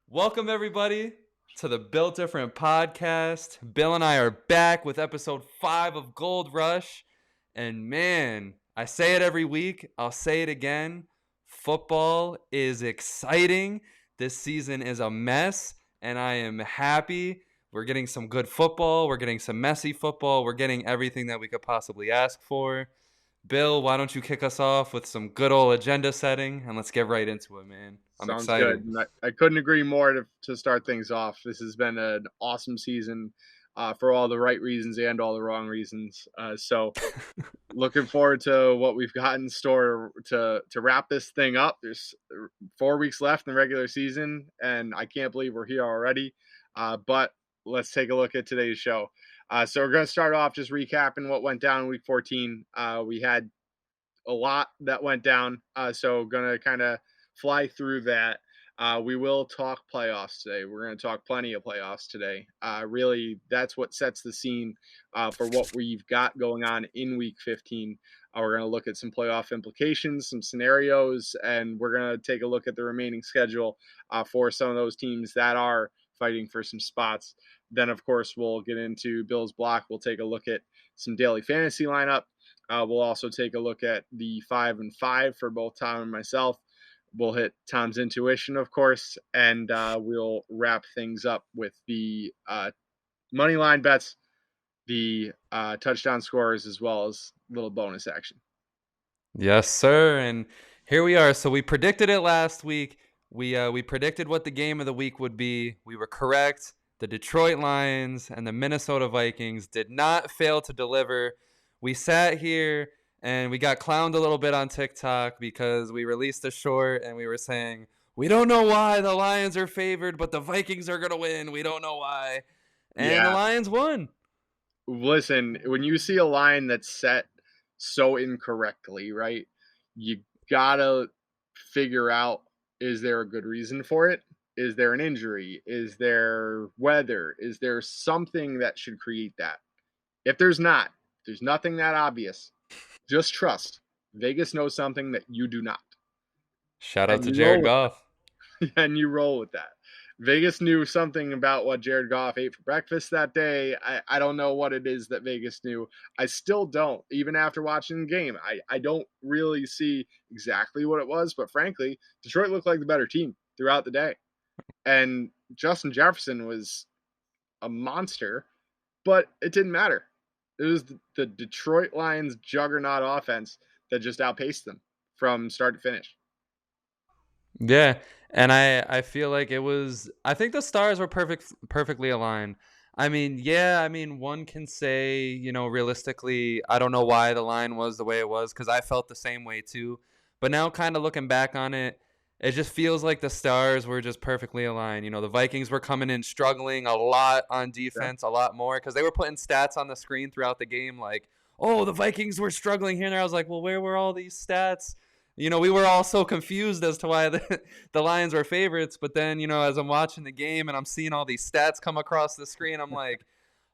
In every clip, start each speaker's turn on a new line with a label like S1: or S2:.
S1: Welcome, everybody, to the Built Different podcast. Bill and I are back with episode 5 of Gold Rush. And man, I say it every week, I'll say it again. Football is exciting. This season is a mess, and I am happy. We're getting some good football, we're getting some messy football, we're getting everything that we could possibly ask for. Bill, why don't you kick us off with some good old agenda setting, and let's get right into it, man. I'm
S2: Sounds good.
S1: excited.
S2: And I couldn't agree more to start things off. This has been an awesome season for all the right reasons and all the wrong reasons. So looking forward to what we've got in store to wrap this thing up. There's 4 weeks left in the regular season, and I can't believe we're here already. But let's take a look at today's show. So we're going to start off just recapping what went down in week 14. We had a lot that went down. So going to kind of fly through that. We will talk playoffs today. We're going to talk plenty of playoffs today. Really, that's what sets the scene for what we've got going on in week 15. We're going to look at some playoff implications, some scenarios, and we're going to take a look at the remaining schedule for some of those teams that are fighting for some spots. Then, of course, we'll get into Bill's block. We'll take a look at some daily fantasy lineup. We'll also take a look at the 5 and 5 for both Tom and myself. We'll hit Tom's intuition, of course, and we'll wrap things up with the money line bets, the touchdown scores, as well as little bonus action.
S1: Yes, sir. And here we are. So we predicted it last week. We predicted what the game of the week would be. We were correct. The Detroit Lions and the Minnesota Vikings did not fail to deliver. We sat here and we got clowned a little bit on TikTok because we released a short and we were saying, we don't know why the Lions are favored, but the Vikings are going to win. We don't know why. And the
S2: Yeah,
S1: Lions won.
S2: listen, when you see a line that's set so incorrectly, right, you gotta figure out, is there a good reason for it? Is there an injury? Is there weather? Is there something that should create that? If there's not, there's nothing that obvious. Just trust. Vegas knows something that you do not.
S1: Shout out
S2: And
S1: to
S2: you roll
S1: Jared
S2: with
S1: Goff.
S2: that. And you roll with that. Vegas knew something about what Jared Goff ate for breakfast that day. I don't know what it is that Vegas knew. I still don't, even after watching the game. I don't really see exactly what it was, but frankly, Detroit looked like the better team throughout the day. And Justin Jefferson was a monster, but it didn't matter. It was the Detroit Lions juggernaut offense that just outpaced them from start to finish.
S1: Yeah, and I feel like it was I think the stars were perfectly aligned. I mean, one can say, realistically, I don't know why the line was the way it was cuz I felt the same way too. But now kind of looking back on it, it just feels like the stars were just perfectly aligned. The Vikings were coming in struggling a lot on
S2: Yeah.
S1: defense, a lot more cuz they were putting stats on the screen throughout the game like, "Oh, the Vikings were struggling here." And I was like, "Well, where were all these stats?" We were all so confused as to why the Lions were favorites. But then, as I'm watching the game and I'm seeing all these stats come across the screen, I'm like,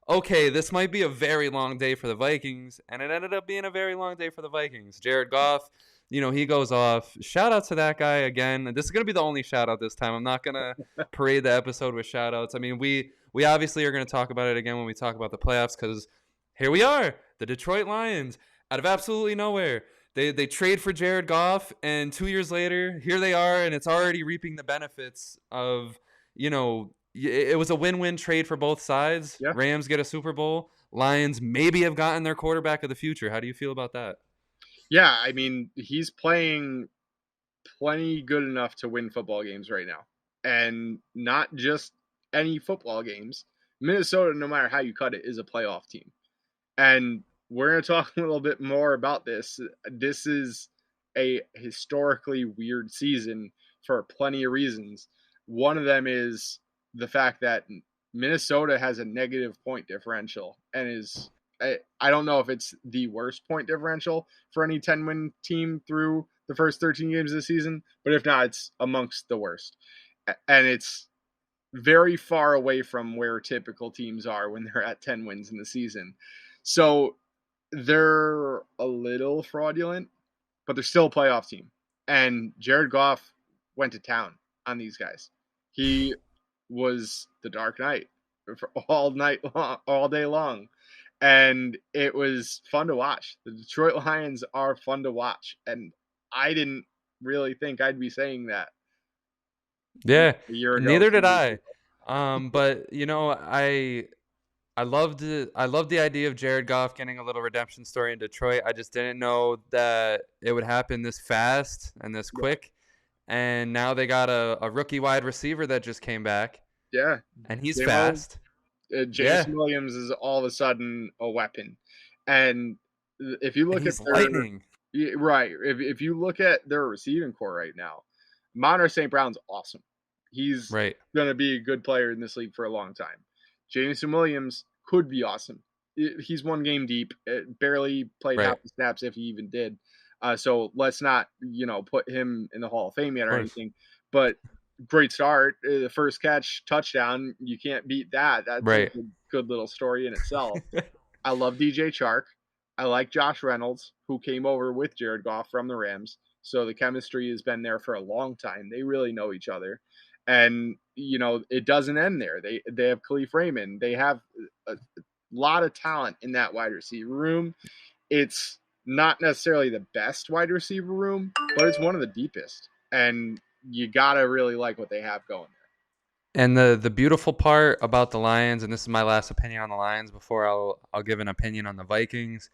S1: okay, this might be a very long day for the Vikings. And it ended up being a very long day for the Vikings. Jared Goff, he goes off. Shout out to that guy again. This is going to be the only shout out this time. I'm not going to parade the episode with shout outs. I mean, we obviously are going to talk about it again when we talk about the playoffs because here we are, the Detroit Lions, out of absolutely nowhere. They trade for Jared Goff, and 2 years later, here they are, and it's already reaping the benefits of, it was a win-win trade for both sides.
S2: Yeah.
S1: Rams get a Super Bowl. Lions maybe have gotten their quarterback of the future. How do you feel about that?
S2: Yeah. I mean, he's playing plenty good enough to win football games right now. And not just any football games. Minnesota, no matter how you cut it, is a playoff team. And we're going to talk a little bit more about this. This is a historically weird season for plenty of reasons. One of them is the fact that Minnesota has a negative point differential and is I don't know if it's the worst point differential for any 10-win team through the first 13 games of the season, but if not, it's amongst the worst. And it's very far away from where typical teams are when they're at 10 wins in the season. So they're a little fraudulent, but they're still a playoff team. And Jared Goff went to town on these guys. He was the Dark Knight for all night long, all day long. And it was fun to watch. The Detroit Lions are fun to watch. And I didn't really think I'd be saying that
S1: Yeah,
S2: a year ago,
S1: neither
S2: 2
S1: did
S2: years
S1: I.
S2: ago.
S1: But I loved the idea of Jared Goff getting a little redemption story in Detroit. I just didn't know that it would happen this fast and this
S2: Yeah.
S1: quick. And now they got a rookie wide receiver that just came back,
S2: Yeah.
S1: and he's
S2: Jamo,
S1: fast. Yeah,
S2: Jameson Williams is all of a sudden a weapon. And if you
S1: and
S2: look at
S1: he's
S2: their
S1: lightning.
S2: right, if you look at their receiving core right now, Monter St. Brown's awesome. He's
S1: Right,
S2: going to be a good player in this league for a long time. Jameson Williams could be awesome. He's one game deep, barely played half
S1: right.
S2: the snaps if he even did. So let's not, put him in the Hall of Fame yet
S1: Of
S2: or
S1: course.
S2: anything. But great start. The first catch, touchdown. You can't beat that. That's a
S1: Right.
S2: good little story in itself. I love DJ Chark. I like Josh Reynolds, who came over with Jared Goff from the Rams. So the chemistry has been there for a long time. They really know each other. And, it doesn't end there. They have Khalif Raymond. They have a lot of talent in that wide receiver room. It's not necessarily the best wide receiver room, but it's one of the deepest. And you got to really like what they have going
S1: And the beautiful part about the Lions, and this is my last opinion on the Lions before I'll give an opinion on the Vikings,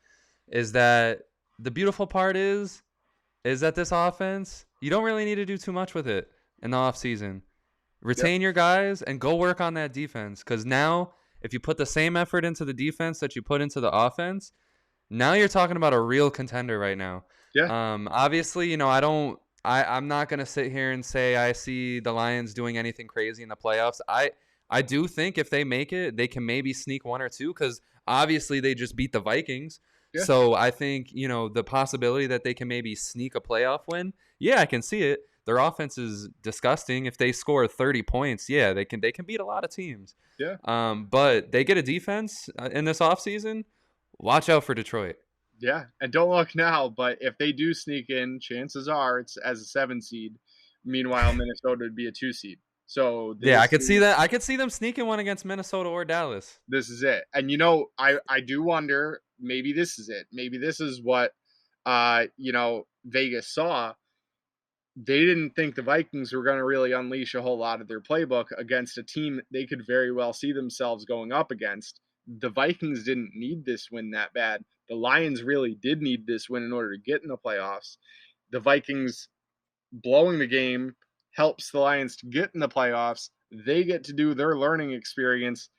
S1: is that the beautiful part is that this offense, you don't really need to do too much with it in the offseason.
S2: there.
S1: Retain your guys and go work on that defense. Because now, if you put the same effort into the defense that you put into the offense, now you're talking about a real contender right now.
S2: Yeah.
S1: Obviously, I'm not gonna sit here and say I see the Lions doing anything crazy in the playoffs. I do think if they make it, they can maybe sneak one or two because obviously they just beat the Vikings.
S2: Yeah.
S1: So I think the possibility that they can maybe sneak a playoff win. Yeah, I can see it. Their offense is disgusting. If they score 30 points, yeah, they can beat a lot of teams.
S2: Yeah.
S1: But they get a defense in this offseason. Watch out for Detroit.
S2: Yeah, and don't look now, but if they do sneak in, chances are it's as a 7 seed. Meanwhile, Minnesota would be a 2 seed. So
S1: Yeah, I could see that. I could see them sneaking one against Minnesota or Dallas.
S2: this is it. And I do wonder, maybe this is it. Maybe this is what Vegas saw. They didn't think the Vikings were going to really unleash a whole lot of their playbook against a team that they could very well see themselves going up against. The Vikings didn't need this win that bad. The Lions really did need this win in order to get in the playoffs. The Vikings blowing the game helps the Lions to get in the playoffs. They get to do their learning experience.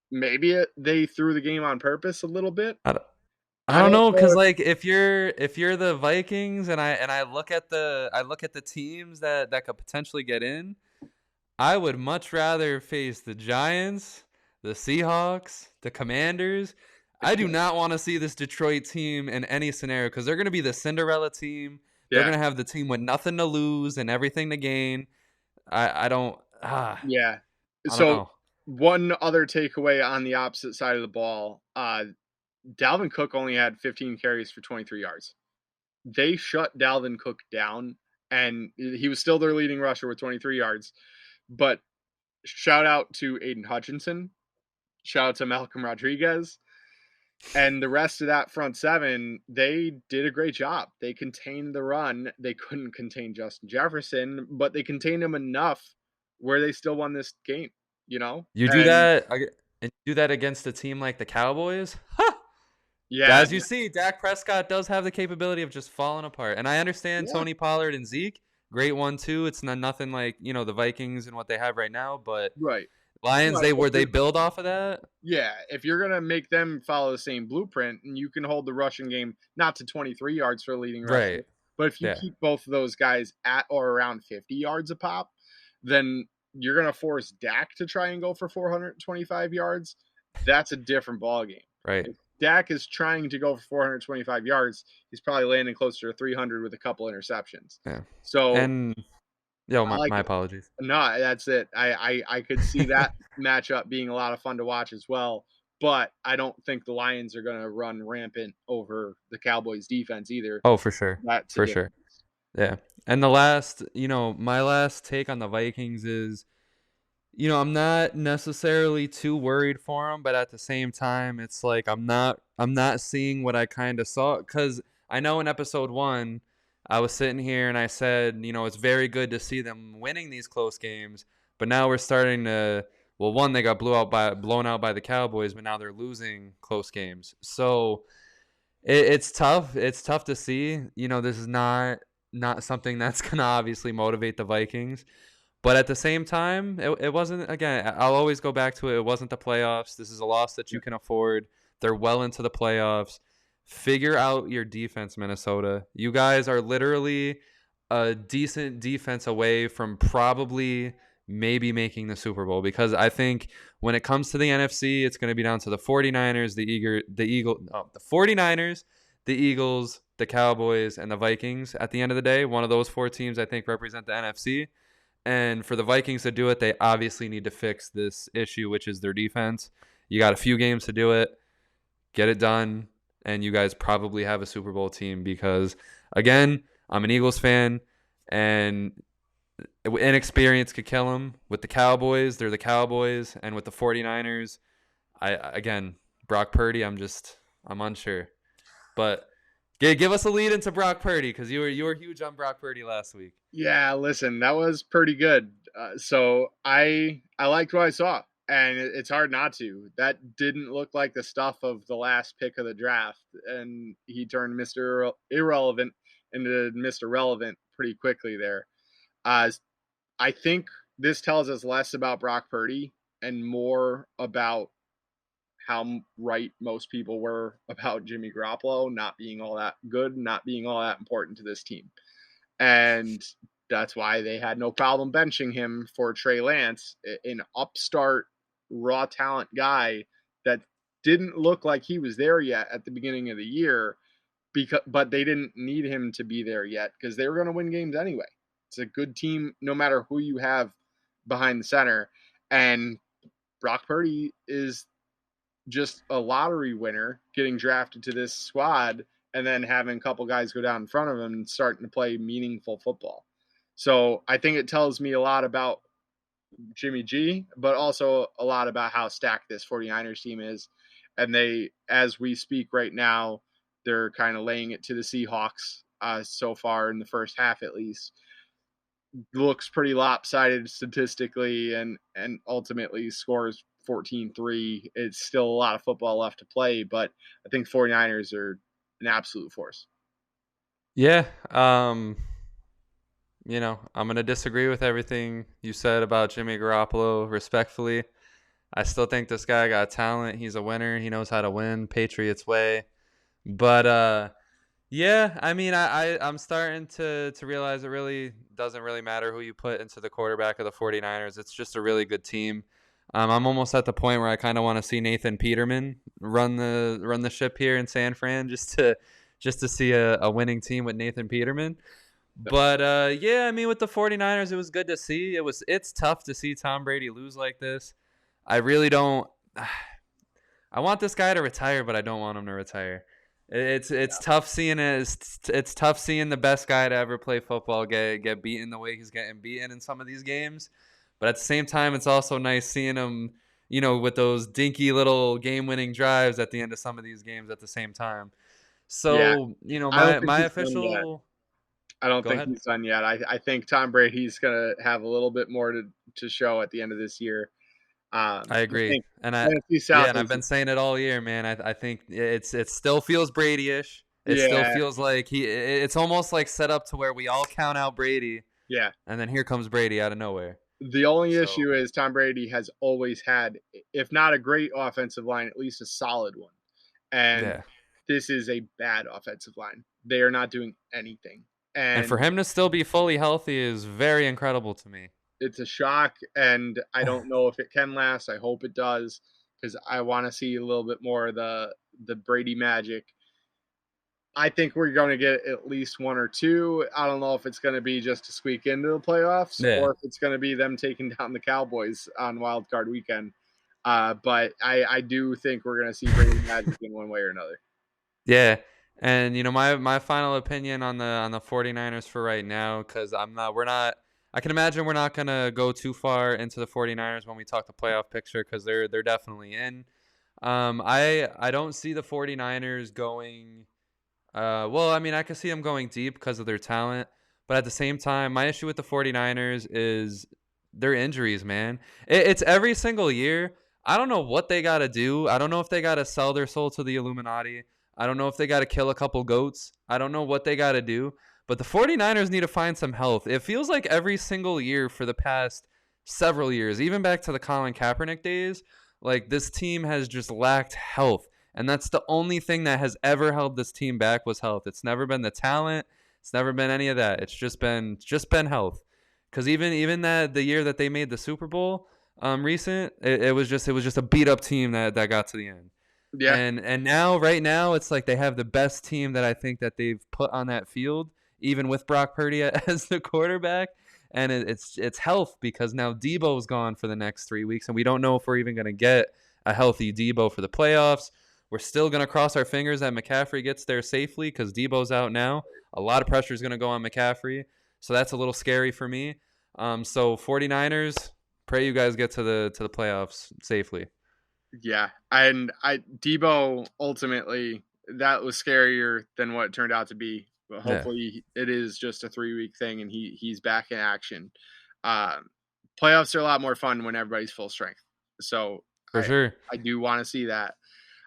S2: Maybe they threw the game on purpose a little bit.
S1: I don't know, because like if you're the Vikings and I look at the teams that could potentially get in, I would much rather face the Giants, the Seahawks, the Commanders. I do not want to see this Detroit team in any scenario because they're going to be the Cinderella team. They're going to have the team with nothing to lose and everything to gain. I don't.
S2: Yeah.
S1: I don't
S2: So
S1: know.
S2: one other takeaway on the opposite side of the ball, Dalvin Cook only had 15 carries for 23 yards. They shut Dalvin Cook down, and he was still their leading rusher with 23 yards. But shout out to Aiden Hutchinson. Shout out to Malcolm Rodriguez. And the rest of that front seven, they did a great job. They contained the run. They couldn't contain Justin Jefferson, but they contained him enough where they still won this game,
S1: You do that and you do that against a team like the Cowboys?
S2: Yeah.
S1: As you see, Dak Prescott does have the capability of just falling apart. And I understand
S2: Yeah.
S1: Tony Pollard and Zeke, great one too. It's nothing like, the Vikings and what they have right now, but
S2: Right.
S1: Lions,
S2: Right.
S1: they build off of that.
S2: Yeah, if you're gonna make them follow the same blueprint, and you can hold the rushing game not to 23 yards for a leading rusher,
S1: Right.
S2: but if you
S1: Yeah.
S2: keep both of those guys at or around 50 yards a pop, then you're gonna force Dak to try and go for 425 yards. That's a different ballgame.
S1: Right.
S2: If Dak is trying to go for 425 yards, he's probably landing closer to 300 with a couple interceptions.
S1: Yeah.
S2: So
S1: And my apologies.
S2: no, that's it. I could see that matchup being a lot of fun to watch as well. But I don't think the Lions are going to run rampant over the Cowboys defense either.
S1: Oh, for sure.
S2: That's
S1: For sure. Yeah. And the last, my last take on the Vikings is I'm not necessarily too worried for him, but at the same time, it's like I'm not seeing what I kind of saw, cuz I know in episode 1 I was sitting here and I said, it's very good to see them winning these close games, but now we're starting to, well, one, they got blown out by the Cowboys, but now they're losing close games. So it's tough. It's tough to see. This is not something that's going to obviously motivate the Vikings. But at the same time, it wasn't, again, I'll always go back to it. It wasn't the playoffs. This is a loss that you can afford. They're well into the playoffs. Figure out your defense, Minnesota. You guys are literally a decent defense away from probably maybe making the Super Bowl, because I think when it comes to the NFC, it's going to be down to the 49ers, the 49ers, the Eagles, the Cowboys, and the Vikings. At the end of the day, one of those 4 teams I think represent the NFC. And for the Vikings to do it, they obviously need to fix this issue, which is their defense. You got a few games to do it. Get it done, and you guys probably have a Super Bowl team, because, again, I'm an Eagles fan, and inexperience could kill them. With the Cowboys, they're the Cowboys, and with the 49ers, again, Brock Purdy, I'm unsure. But give us a lead into Brock Purdy, because you were huge on Brock Purdy last week.
S2: Yeah, listen, that was pretty good. So I liked what I saw, and it's hard not to. That didn't look like the stuff of the last pick of the draft, and he turned Mr. Irrelevant into Mr. Relevant pretty quickly there. I think this tells us less about Brock Purdy and more about how right most people were about Jimmy Garoppolo not being all that good, not being all that important to this team. And that's why they had no problem benching him for Trey Lance, an upstart, raw talent guy that didn't look like he was there yet at the beginning of the year, but they didn't need him to be there yet because they were going to win games anyway. It's a good team no matter who you have behind the center. And Brock Purdy is just a lottery winner getting drafted to this squad and then having a couple guys go down in front of him and starting to play meaningful football. So I think it tells me a lot about Jimmy G, but also a lot about how stacked this 49ers team is. And they, as we speak right now, they're kind of laying it to the Seahawks so far in the first half at least. Looks pretty lopsided statistically and ultimately scores 14-3. It's still a lot of football left to play, but I think 49ers are an absolute force.
S1: Yeah. I'm going to disagree with everything you said about Jimmy Garoppolo respectfully. I still think this guy got talent. He's a winner. He knows how to win Patriots way. But yeah, I mean, I'm starting to realize it really doesn't really matter who you put into the quarterback of the 49ers. It's just a really good team. I'm almost at the point where I kind of want to see Nathan Peterman run the ship here in San Fran, just to see a winning team with Nathan Peterman. But yeah, I mean, with the 49ers, it was good to see. It's tough to see Tom Brady lose like this. I really don't. I want this guy to retire, but I don't want him to retire. It's tough seeing it. It's tough seeing the best guy to ever play football get beaten the way he's getting beaten in some of these games. But at the same time, it's also nice seeing him, with those dinky little game-winning drives at the end of some of these games at the same time. So, my official.
S2: I don't think he's done yet. I think Tom Brady's going to have a little bit more to show at the end of this year.
S1: I agree, and I've been saying it all year, man. I think it still feels Brady-ish. It still feels like it's almost like set up to where we all count out Brady.
S2: Yeah,
S1: and then here comes Brady out of nowhere.
S2: The only issue is Tom Brady has always had, if not a great offensive line, at least a solid one. And this is a bad offensive line. They are not doing anything.
S1: And for him to still be fully healthy is very incredible to me.
S2: It's a shock, and I don't know if it can last. I hope it does, because I want to see a little bit more of the Brady magic. I think we're going to get at least one or two. I don't know if it's going to be just to squeak into the playoffs or if it's going to be them taking down the Cowboys on Wild Card Weekend. But I do think we're going to see Brady magic in one way or another.
S1: Yeah. And my final opinion on the 49ers for right now, because I'm I can imagine we're not going to go too far into the 49ers when we talk the playoff picture because they're definitely in. I don't see the 49ers going well, I mean, I could see them going deep because of their talent, but at the same time, my issue with the 49ers is their injuries, man. It's every single year. I don't know what they got to do. I don't know if they got to sell their soul to the Illuminati. I don't know if they got to kill a couple goats. I don't know what they got to do, but the 49ers need to find some health. It feels like every single year for the past several years, even back to the Colin Kaepernick days, like this team has just lacked health. And that's the only thing that has ever held this team back was health. It's never been the talent. It's never been any of that. It's just been health. Because even that the year that they made the Super Bowl, recent, it was just a beat up team that got to the end.
S2: Yeah.
S1: And now right now it's like they have the best team that I think that they've put on that field, even with Brock Purdy as the quarterback. And it's health because now Debo's gone for the next 3 weeks, and we don't know if we're even going to get a healthy Debo for the playoffs. We're still going to cross our fingers that McCaffrey gets there safely because Debo's out now. A lot of pressure is going to go on McCaffrey. So that's a little scary for me. So 49ers, pray you guys get to the playoffs safely.
S2: Yeah. And Debo, ultimately, that was scarier than what it turned out to be. But hopefully it is just a 3-week thing and he's back in action. Playoffs are a lot more fun when everybody's full strength. So
S1: for sure,
S2: I do want to see that.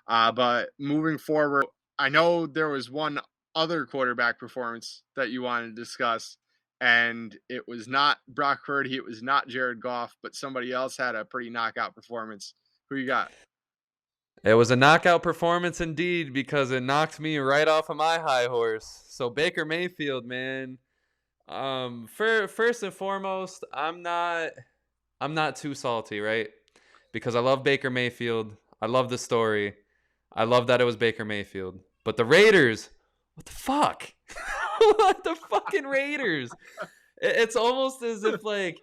S2: But moving forward, I know there was one other quarterback performance that you wanted to discuss, and it was not Brock Purdy, it was not Jared Goff, but somebody else had a pretty knockout performance. Who you got?
S1: It was a knockout performance indeed because it knocked me right off of my high horse. So Baker Mayfield, man. First and foremost, I'm not too salty, right? Because I love Baker Mayfield. I love the story. I love that it was Baker Mayfield. But the Raiders, what the fuck? What the fucking Raiders? It's almost as if like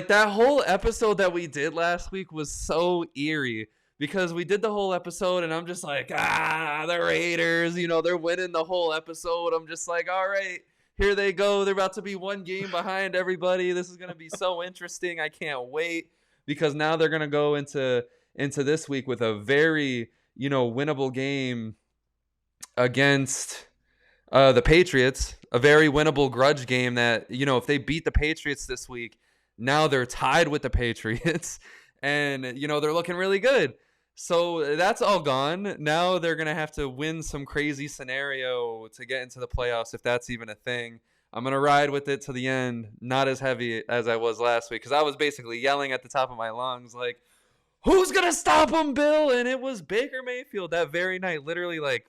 S1: that whole episode that we did last week was so eerie because we did the whole episode and I'm just like, the Raiders, they're winning the whole episode. I'm just like, all right, here they go. They're about to be one game behind everybody. This is going to be so interesting. I can't wait because now they're going to go into this week with a very, winnable game against the Patriots, a very winnable grudge game that, if they beat the Patriots this week, now they're tied with the Patriots and, they're looking really good. So that's all gone. Now they're going to have to win some crazy scenario to get into the playoffs, if that's even a thing. I'm going to ride with it to the end, not as heavy as I was last week, because I was basically yelling at the top of my lungs, like, who's going to stop him, Bill? And it was Baker Mayfield that very night, literally like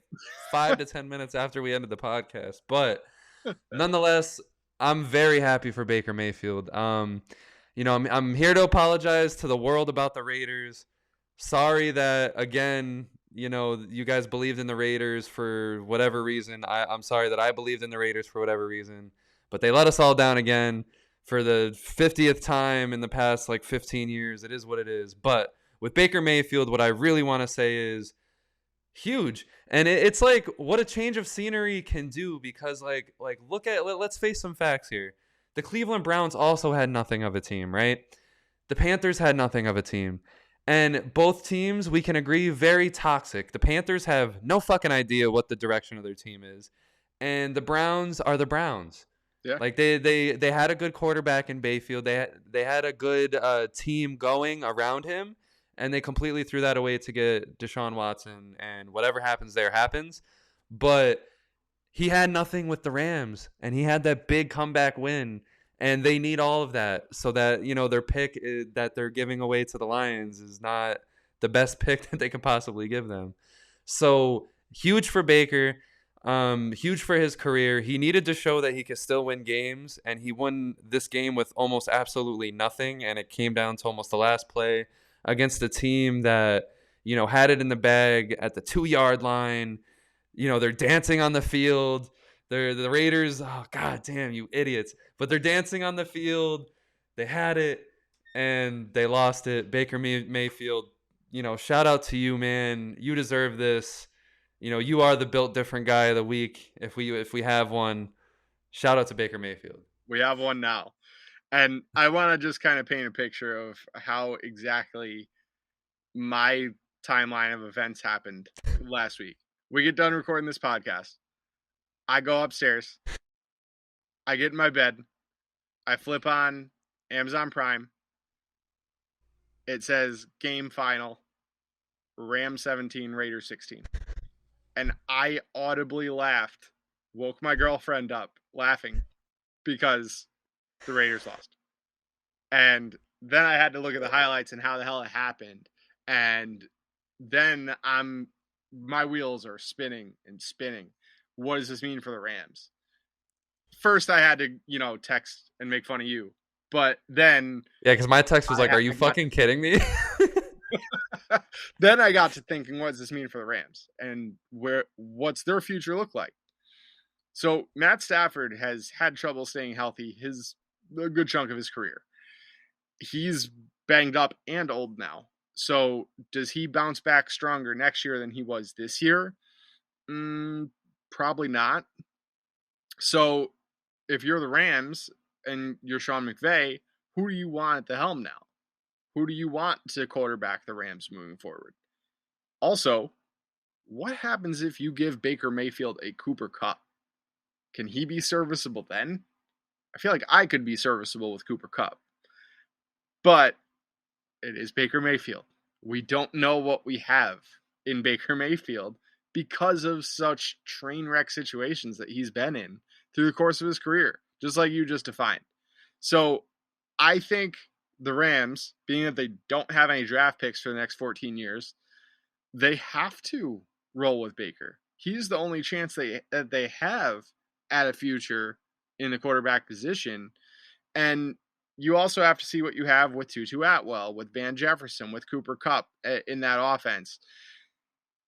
S1: 5 to 10 minutes after we ended the podcast. But nonetheless, I'm very happy for Baker Mayfield. I'm here to apologize to the world about the Raiders. Sorry that, again, you guys believed in the Raiders for whatever reason. I'm sorry that I believed in the Raiders for whatever reason. But they let us all down again for the 50th time in the past, 15 years. It is what it is. But with Baker Mayfield, what I really want to say is huge. And it's like what a change of scenery can do because, let's face some facts here. The Cleveland Browns also had nothing of a team, right? The Panthers had nothing of a team. And both teams, we can agree, very toxic. The Panthers have no fucking idea what the direction of their team is. And the Browns are the Browns.
S2: Yeah.
S1: They had a good quarterback in Mayfield. They had a good team going around him. And they completely threw that away to get Deshaun Watson. And whatever happens there happens. But he had nothing with the Rams. And he had that big comeback win. And they need all of that so that, their pick that they're giving away to the Lions is not the best pick that they could possibly give them. So huge for Baker, huge for his career. He needed to show that he could still win games, and he won this game with almost absolutely nothing, and it came down to almost the last play against a team that, had it in the bag at the 2-yard line. They're dancing on the field. They're the Raiders. Oh, God damn, you idiots. But they're dancing on the field. They had it, and they lost it. Baker Mayfield, shout out to you, man. You deserve this. You are the built different guy of the week. If we have one, shout out to Baker Mayfield.
S2: We have one now. And I want to just kind of paint a picture of how exactly my timeline of events happened last week. We get done recording this podcast. I go upstairs. I get in my bed. I flip on Amazon Prime. It says game final, Rams 17, Raiders 16. And I audibly laughed, woke my girlfriend up laughing because the Raiders lost. And then I had to look at the highlights and how the hell it happened. And then my wheels are spinning and spinning. What does this mean for the Rams? First, I had to, text and make fun of you. But then
S1: Yeah, because my text was like, "Are you
S2: I got
S1: fucking kidding me?"
S2: then I got to thinking, what does this mean for the Rams? And what's their future look like? So Matt Stafford has had trouble staying healthy a good chunk of his career. He's banged up and old now. So does he bounce back stronger next year than he was this year? Probably not. So if you're the Rams and you're Sean McVay, who do you want at the helm now? Who do you want to quarterback the Rams moving forward? Also, what happens if you give Baker Mayfield a Cooper Kupp? Can he be serviceable then? I feel like I could be serviceable with Cooper Kupp. But it is Baker Mayfield. We don't know what we have in Baker Mayfield because of such train wreck situations that he's been in through the course of his career, just like you just defined. So I think the Rams, being that they don't have any draft picks for the next 14 years, they have to roll with Baker. He's the only chance that they have at a future in the quarterback position. And you also have to see what you have with Tutu Atwell, with Van Jefferson, with Cooper Kupp in that offense.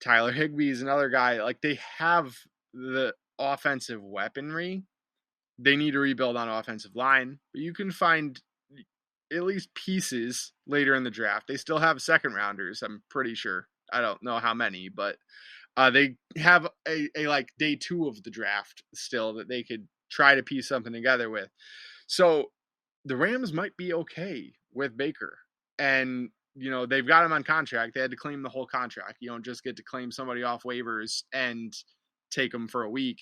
S2: Tyler Higbee is another guy. Like, they have the offensive weaponry. They need to rebuild on offensive line, but you can find at least pieces later in the draft. They still have second rounders, I'm pretty sure. I don't know how many, but they have a like day 2 of the draft still that they could try to piece something together with. So the Rams might be okay with Baker. And, they've got him on contract. They had to claim the whole contract. You don't just get to claim somebody off waivers and take them for a week.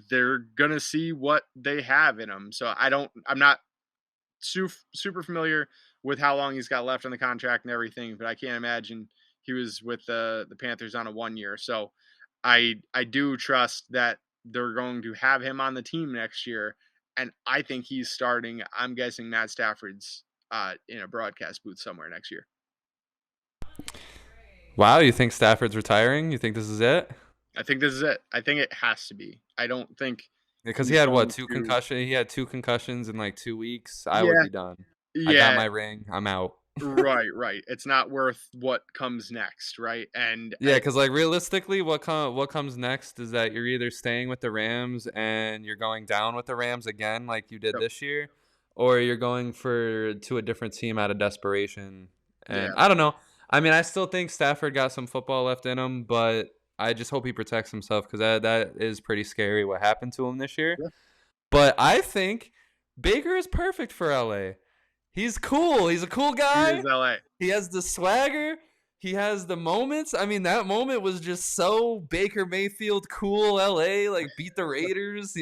S2: They're going to see what they have in them. So I'm not super familiar with how long he's got left on the contract and everything, but I can't imagine he was with the Panthers on a 1 year. So I do trust that they're going to have him on the team next year. And I think he's starting. I'm guessing Matt Stafford's in a broadcast booth somewhere next year.
S1: Wow, you think Stafford's retiring? You think this is it?
S2: I think this is it. I think it has to be. I don't think
S1: because he had two concussions. He had 2 concussions in like 2 weeks. I would be done.
S2: Yeah.
S1: I got my ring. I'm out.
S2: Right. It's not worth what comes next, right? And
S1: yeah, because like realistically, what comes next is that you're either staying with the Rams and you're going down with the Rams again, like you did this year, or you're going to a different team out of desperation. And I don't know. I mean, I still think Stafford got some football left in him, but I just hope he protects himself because that is pretty scary what happened to him this year. Yeah. But I think Baker is perfect for LA. He's cool. He's a cool guy.
S2: He is LA.
S1: He has the swagger. He has the moments. I mean, that moment was just so Baker Mayfield cool LA, like beat the Raiders,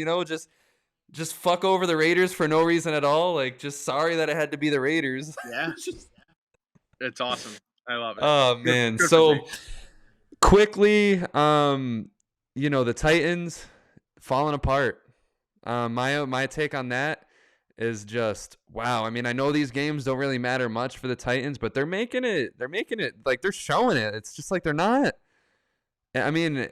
S1: just fuck over the Raiders for no reason at all. Like, just sorry that it had to be the Raiders.
S2: Yeah. It's awesome. I love it.
S1: Oh, man. Good so quickly, the Titans falling apart. My take on that is just wow. I mean, I know these games don't really matter much for the Titans, but they're making it like they're showing it. It's just like they're not. I mean,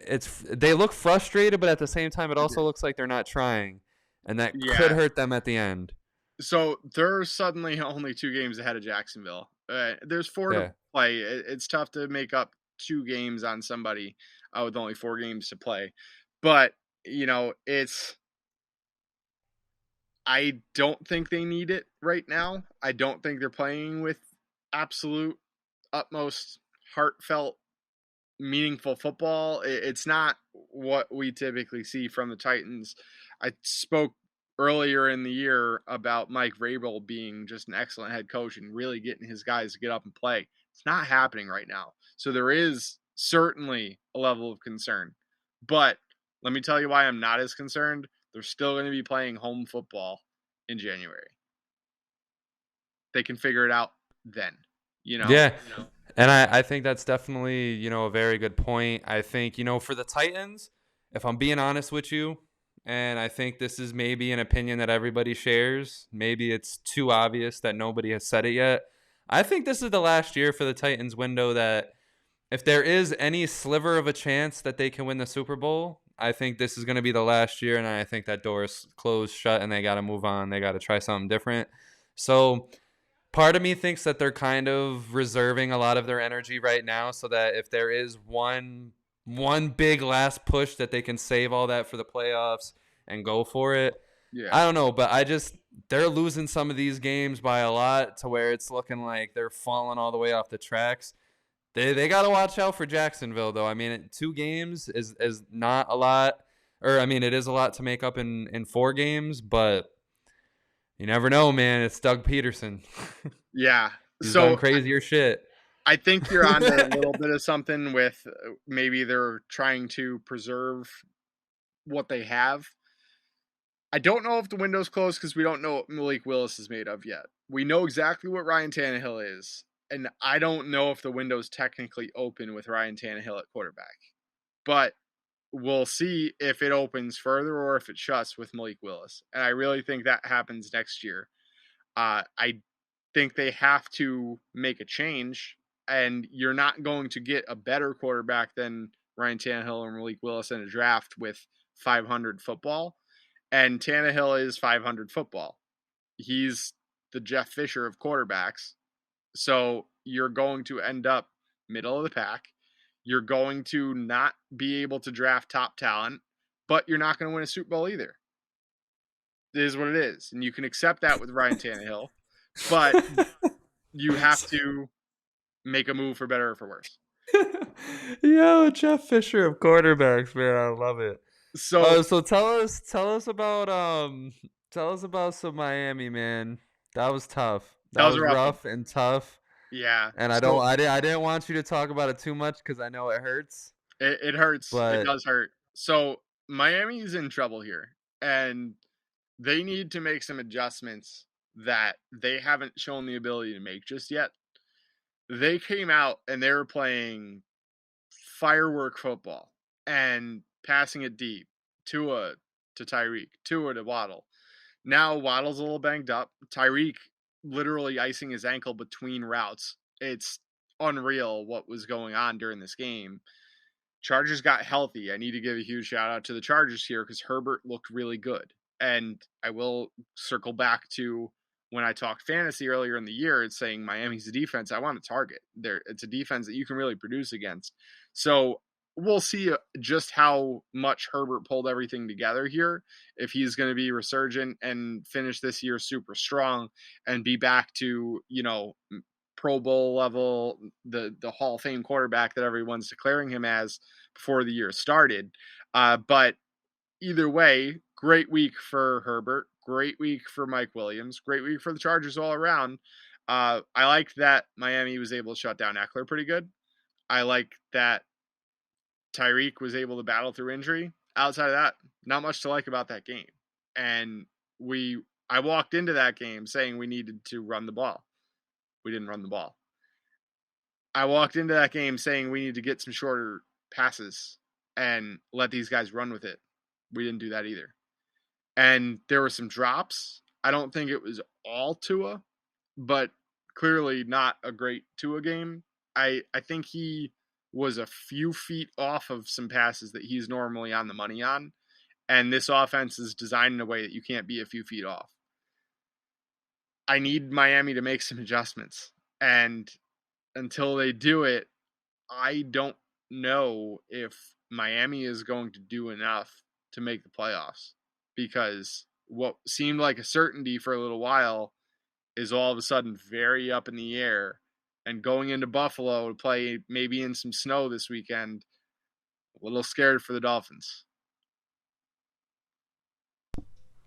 S1: they look frustrated, but at the same time, it also looks like they're not trying, and that could hurt them at the end.
S2: So they're suddenly only 2 games ahead of Jacksonville. There's 4 to play. It's tough to make up 2 games on somebody with only 4 games to play, but I don't think they need it right now. I don't think they're playing with absolute, utmost, heartfelt, meaningful football. It's not what we typically see from the Titans. I spoke earlier in the year about Mike Vrabel being just an excellent head coach and really getting his guys to get up and play. It's not happening right now. So there is certainly a level of concern. But let me tell you why I'm not as concerned. They're still going to be playing home football in January. They can figure it out then, you know?
S1: Yeah. And I think that's definitely, a very good point. I think, for the Titans, if I'm being honest with you, and I think this is maybe an opinion that everybody shares, maybe it's too obvious that nobody has said it yet. I think this is the last year for the Titans window that if there is any sliver of a chance that they can win the Super Bowl, I think this is going to be the last year, and I think that door is closed shut, and they got to move on. They got to try something different. So part of me thinks that they're kind of reserving a lot of their energy right now so that if there is one big last push that they can save all that for the playoffs and go for it.
S2: Yeah.
S1: I don't know, but they're losing some of these games by a lot to where it's looking like they're falling all the way off the tracks. They got to watch out for Jacksonville, though. I mean, 2 games is not a lot. Or, I mean, it is a lot to make up in 4 games, but you never know, man. It's Doug Peterson.
S2: Yeah.
S1: He's done crazier shit.
S2: I think you're on a little bit of something with maybe they're trying to preserve what they have. I don't know if the window's closed because we don't know what Malik Willis is made of yet. We know exactly what Ryan Tannehill is, and I don't know if the window's technically open with Ryan Tannehill at quarterback. But we'll see if it opens further or if it shuts with Malik Willis. And I really think that happens next year. I think they have to make a change, and you're not going to get a better quarterback than Ryan Tannehill or Malik Willis in a draft with 500 football. And Tannehill is 500 football. He's the Jeff Fisher of quarterbacks. So you're going to end up middle of the pack. You're going to not be able to draft top talent, but you're not going to win a Super Bowl either. It is what it is. And you can accept that with Ryan Tannehill, but you have to make a move for better or for worse.
S1: Yo, Jeff Fisher of quarterbacks, man. I love it.
S2: So
S1: tell us about some Miami, man. That was tough. That was rough and tough.
S2: Yeah.
S1: And I didn't want you to talk about it too much because I know it hurts.
S2: It hurts.
S1: But
S2: it does hurt. So Miami's in trouble here, and they need to make some adjustments that they haven't shown the ability to make just yet. They came out and they were playing firework football and passing it deep. Tua to Tyreek, Tua to Waddle. Now Waddle's a little banged up. Tyreek literally icing his ankle between routes. It's unreal what was going on during this game. Chargers got healthy. I need to give a huge shout out to the Chargers here because Herbert looked really good. And I will circle back to when I talked fantasy earlier in the year. It's saying Miami's a defense I want to target. It's a defense that you can really produce against. So we'll see just how much Herbert pulled everything together here, if he's going to be resurgent and finish this year super strong and be back to, Pro Bowl level, the Hall of Fame quarterback that everyone's declaring him as before the year started. But either way, great week for Herbert, great week for Mike Williams, great week for the Chargers all around. I like that Miami was able to shut down Eckler pretty good. I like that Tyreek was able to battle through injury. Outside of that, not much to like about that game. And I walked into that game saying we needed to run the ball. We didn't run the ball. I walked into that game saying we need to get some shorter passes and let these guys run with it. We didn't do that either. And there were some drops. I don't think it was all Tua, but clearly not a great Tua game. I think he was a few feet off of some passes that he's normally on the money on. And this offense is designed in a way that you can't be a few feet off. I need Miami to make some adjustments. And until they do it, I don't know if Miami is going to do enough to make the playoffs. Because what seemed like a certainty for a little while is all of a sudden very up in the air. And going into Buffalo to play maybe in some snow this weekend, a little scared for the Dolphins.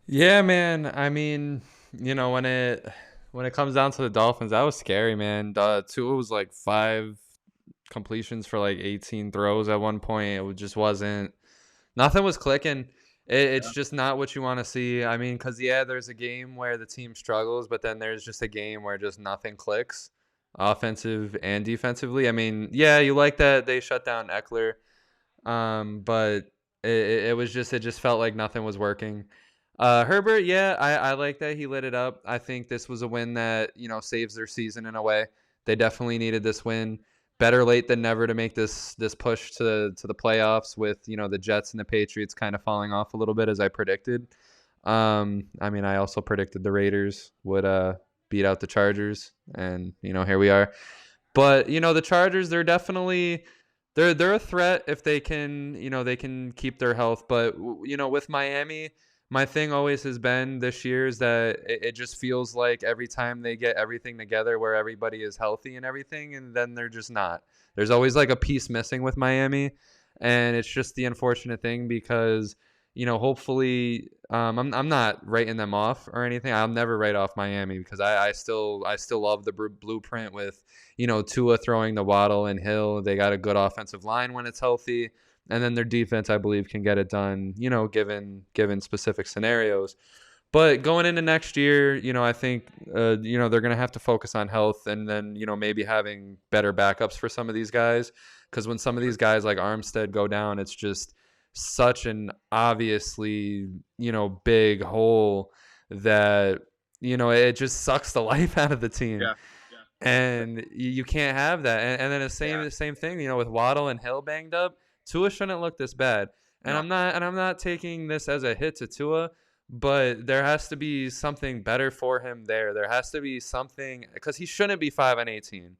S1: Yeah, man. I mean, when it comes down to the Dolphins, that was scary, man. Tua was like 5 completions for like 18 throws at one point. Just wasn't nothing was clicking. It's
S2: Yeah.
S1: just not what you want to see. I mean, because yeah, there's a game where the team struggles, but then there's just a game where just nothing clicks, offensive and defensively. I mean, yeah, you like that they shut down Eckler, but it just felt like nothing was working. Herbert, yeah, I like that he lit it up. I think this was a win that saves their season in a way. They definitely needed this win. Better late than never to make this push to the playoffs with the Jets and the Patriots kind of falling off a little bit as I predicted. I mean, I also predicted the Raiders would beat out the Chargers, and here we are. But the Chargers, they're definitely they're a threat if they can keep their health. But with Miami, my thing always has been this year is that it just feels like every time they get everything together where everybody is healthy and everything, and then they're just not. There's always like a piece missing with Miami, and it's just the unfortunate thing because hopefully I'm not writing them off or anything. I'll never write off Miami because I still love the blueprint with Tua throwing the Waddle and Hill. They got a good offensive line when it's healthy, and then their defense, I believe, can get it done. Given specific scenarios. But going into next year, I think they're gonna have to focus on health, and then maybe having better backups for some of these guys, because when some of these guys like Armstead go down, it's just such an obviously big hole that it just sucks the life out of the team,
S2: Yeah.
S1: and you can't have that. And then the same
S2: Yeah.
S1: the same thing, with Waddle and Hill banged up, Tua shouldn't look this bad. And
S2: No.
S1: I'm not taking this as a hit to Tua, but there has to be something better for him there. There has to be something because he shouldn't be 5-18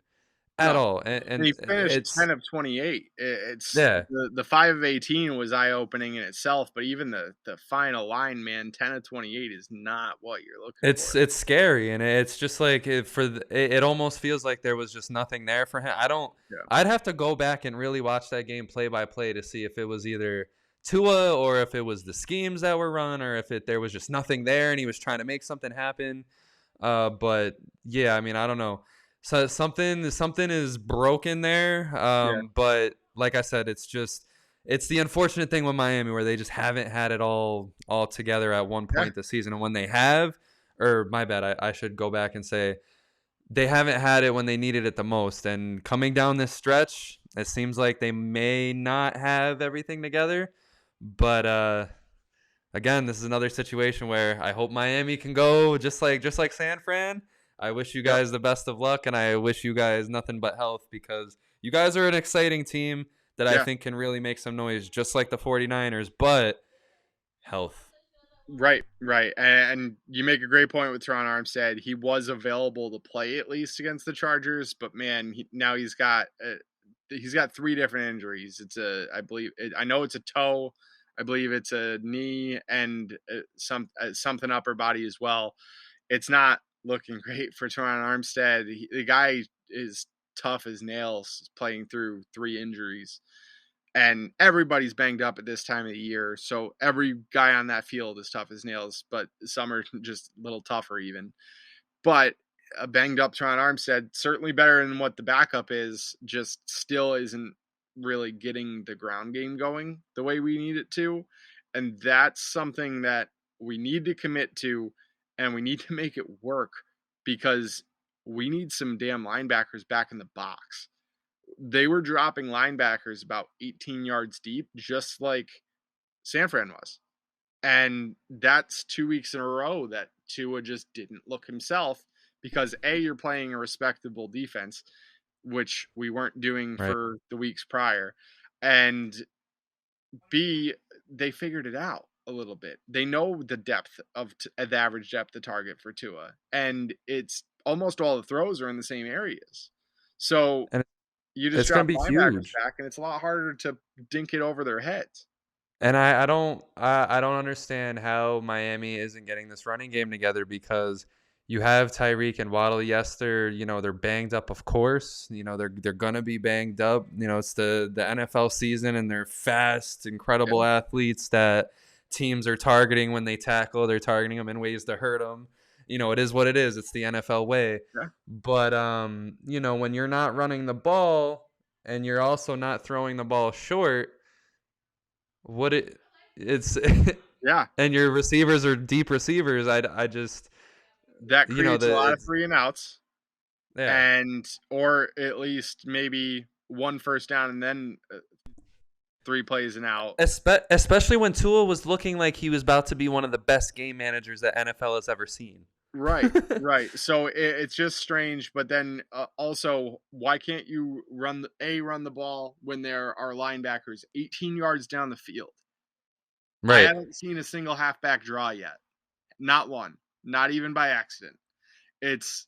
S1: at
S2: No.
S1: all. And,
S2: And
S1: and
S2: he finished
S1: it's
S2: 10 of 28. It's
S1: yeah,
S2: the 5 of 18 was eye opening in itself, but even the final line, man, 10 of 28 is not what you're looking
S1: it's
S2: for.
S1: it's scary, and it's just like it almost feels like there was just nothing there for him.
S2: Yeah.
S1: I'd have to go back and really watch that game play by play to see if it was either Tua or if it was the schemes that were run or if there was just nothing there and he was trying to make something happen. But yeah, I mean, I don't know. So something is broken there.
S2: Yeah.
S1: But like I said, it's the unfortunate thing with Miami where they just haven't had it all together at one
S2: Yeah.
S1: point this season, and when they have, or my bad, I should go back and say they haven't had it when they needed it the most. And coming down this stretch, it seems like they may not have everything together. But again, this is another situation where I hope Miami can go just like San Fran. I wish you
S2: Yep.
S1: guys the best of luck, and I wish you guys nothing but health because you guys are an exciting team that I
S2: Yeah.
S1: think can really make some noise, just like the 49ers, but health.
S2: Right, right. And you make a great point with Teron Armstead. He was available to play at least against the Chargers, but man, now he's got three different injuries. I know it's a toe, I believe it's a knee, and something upper body as well. It's not looking great for Teron Armstead. The guy is tough as nails, playing through three injuries, and everybody's banged up at this time of the year. So every guy on that field is tough as nails, but some are just a little tougher even. But a banged up Teron Armstead, certainly better than what the backup is, just still isn't really getting the ground game going the way we need it to. And that's something that we need to commit to, and we need to make it work because we need some damn linebackers back in the box. They were dropping linebackers about 18 yards deep, just like San Fran was. And that's 2 weeks in a row that Tua just didn't look himself because A, you're playing a respectable defense, which we weren't doing
S1: Right.
S2: for the weeks prior. And B, they figured it out a little bit. They know the depth of the average depth of target for Tua, and it's almost all the throws are in the same areas. So
S1: And
S2: you just
S1: it's going
S2: drop
S1: to be
S2: linebackers
S1: huge.
S2: back, and it's a lot harder to dink it over their heads.
S1: And I don't understand how Miami isn't getting this running game together because you have Tyreek and Waddle. Yes, they're banged up, of course. They're gonna be banged up. It's the NFL season, and they're fast,
S2: Yeah,
S1: incredible athletes that teams are targeting when they tackle. They're targeting them in ways to hurt them. It is what it is. It's the NFL way.
S2: Yeah.
S1: But when you're not running the ball and you're also not throwing the ball short, it's
S2: Yeah.
S1: and your receivers are deep receivers. I just
S2: That creates a lot of
S1: it's
S2: 3 and outs,
S1: yeah.
S2: or at least maybe 1 first down and then 3 plays and out.
S1: Especially when Tua was looking like he was about to be one of the best game managers that NFL has ever seen.
S2: Right, right. So it's just strange. But then also, why can't you run the ball when there are linebackers 18 yards down the field? I
S1: Right.
S2: haven't seen a single halfback draw yet. Not one. Not even by accident. It's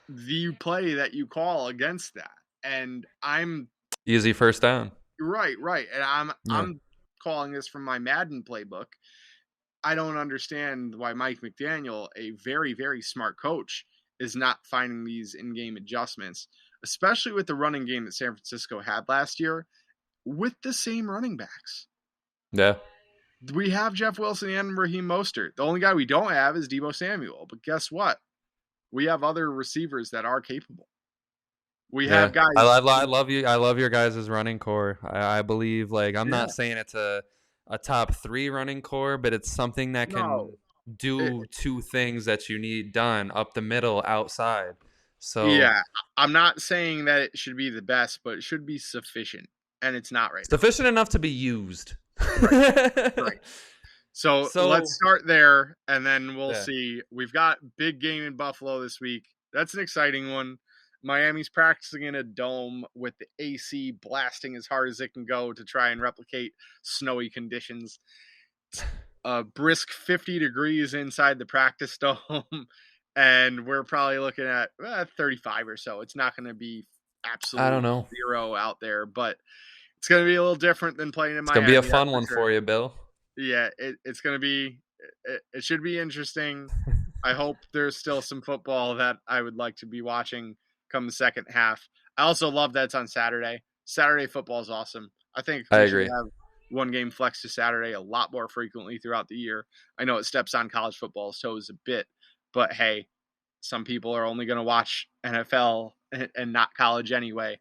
S2: the play that you call against that. And I'm
S1: Easy first down.
S2: right. And
S1: Yeah.
S2: I'm calling this from my Madden playbook. I don't understand why Mike McDaniel, a very, very smart coach, is not finding these in-game adjustments, especially with the running game that San Francisco had last year with the same running backs.
S1: Yeah.
S2: We have Jeff Wilson and Raheem Mostert. The only guy we don't have is Deebo Samuel. But guess what? We have other receivers that are capable. We have guys.
S1: I love you. I love your guys' running core. I believe, like, I'm not saying it's a top 3 running core, but it's something that can do 2 things that you need done up the middle, outside. So
S2: yeah, I'm not saying that it should be the best, but it should be sufficient, and it's not right now.
S1: Sufficient enough to be used.
S2: Right. So let's start there, and then we'll see. We've got big game in Buffalo this week. That's an exciting one. Miami's practicing in a dome with the AC blasting as hard as it can go to try and replicate snowy conditions. A brisk 50 degrees inside the practice dome, and we're probably looking at 35 or so. It's not going to be absolutely
S1: I don't know.
S2: 0 out there, but it's going to be a little different than playing in Miami.
S1: It's going to be a fun one for you, Bill.
S2: Yeah, it's going to be it should be interesting. I hope there's still some football that I would like to be watching come the second half. I also love that it's on Saturday. Saturday football is awesome. I think we should have one game flex to Saturday a lot more frequently throughout the year. I know it steps on college football's toes a bit, but hey, some people are only going to watch NFL and not college anyway.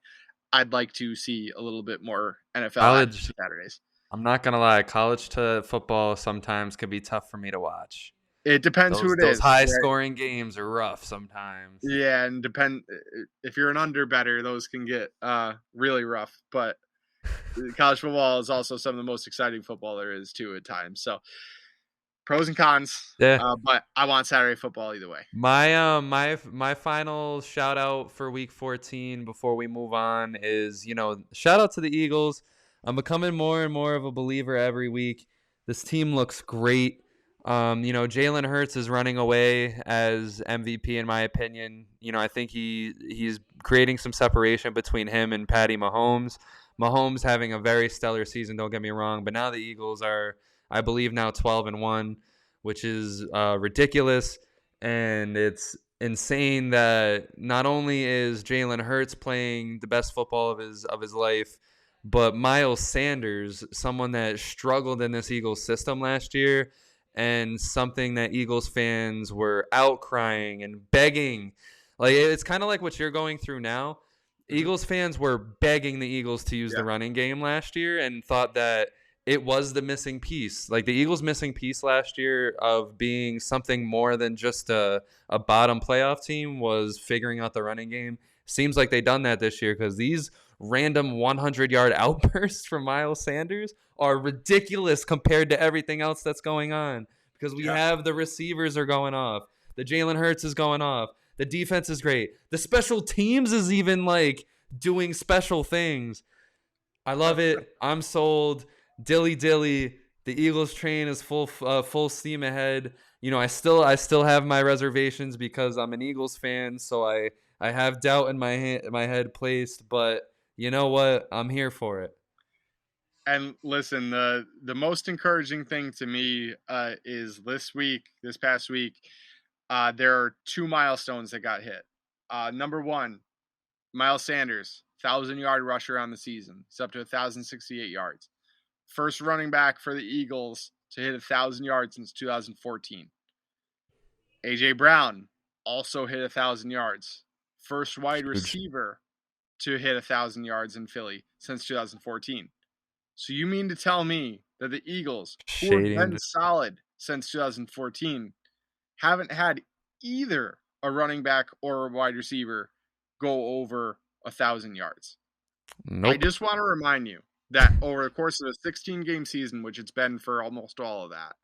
S2: I'd like to see a little bit more NFL Saturdays.
S1: I'm not going to lie. College to football sometimes can be tough for me to watch.
S2: It depends who it is.
S1: Those high-scoring games are rough sometimes.
S2: Yeah, and if you're an under better, those can get really rough. But college football is also some of the most exciting football there is too at times. So pros and cons.
S1: Yeah.
S2: But I want Saturday football either way.
S1: My final shout out for Week 14 before we move on is shout out to the Eagles. I'm becoming more and more of a believer every week. This team looks great. Jalen Hurts is running away as MVP in my opinion. I think he's creating some separation between him and Patty Mahomes. Mahomes having a very stellar season, don't get me wrong, but now the Eagles are, I believe, now 12-1, which is ridiculous, and it's insane that not only is Jalen Hurts playing the best football of his life, but Miles Sanders, someone that struggled in this Eagles system last year, and something that Eagles fans were outcrying and begging. Like, it's kind of like what you're going through now. Eagles fans were begging the Eagles to use the running game last year and thought that it was the missing piece. Like, the Eagles' missing piece last year of being something more than just a bottom playoff team was figuring out the running game. Seems like they've done that this year because these random 100-yard outbursts from Miles Sanders are ridiculous compared to everything else that's going on because we have the receivers are going off. The Jalen Hurts is going off. The defense is great. The special teams is even like doing special things. I love it. I'm sold. Dilly. The Eagles train is full steam ahead. I still have my reservations because I'm an Eagles fan, so I have doubt in my head placed, but you know what? I'm here for it.
S2: And listen, the most encouraging thing to me is this past week, there are 2 milestones that got hit. Number 1, Miles Sanders, 1,000-yard rusher on the season. It's up to 1,068 yards. First running back for the Eagles to hit 1,000 yards since 2014. A.J. Brown also hit 1,000 yards. First wide receiver to hit 1,000 yards in Philly since 2014. So you mean to tell me that the Eagles, who have been solid since 2014, haven't had either a running back or a wide receiver go over 1,000 yards?
S1: Nope.
S2: I just want to remind you that over the course of a 16-game season, which it's been for almost all of that,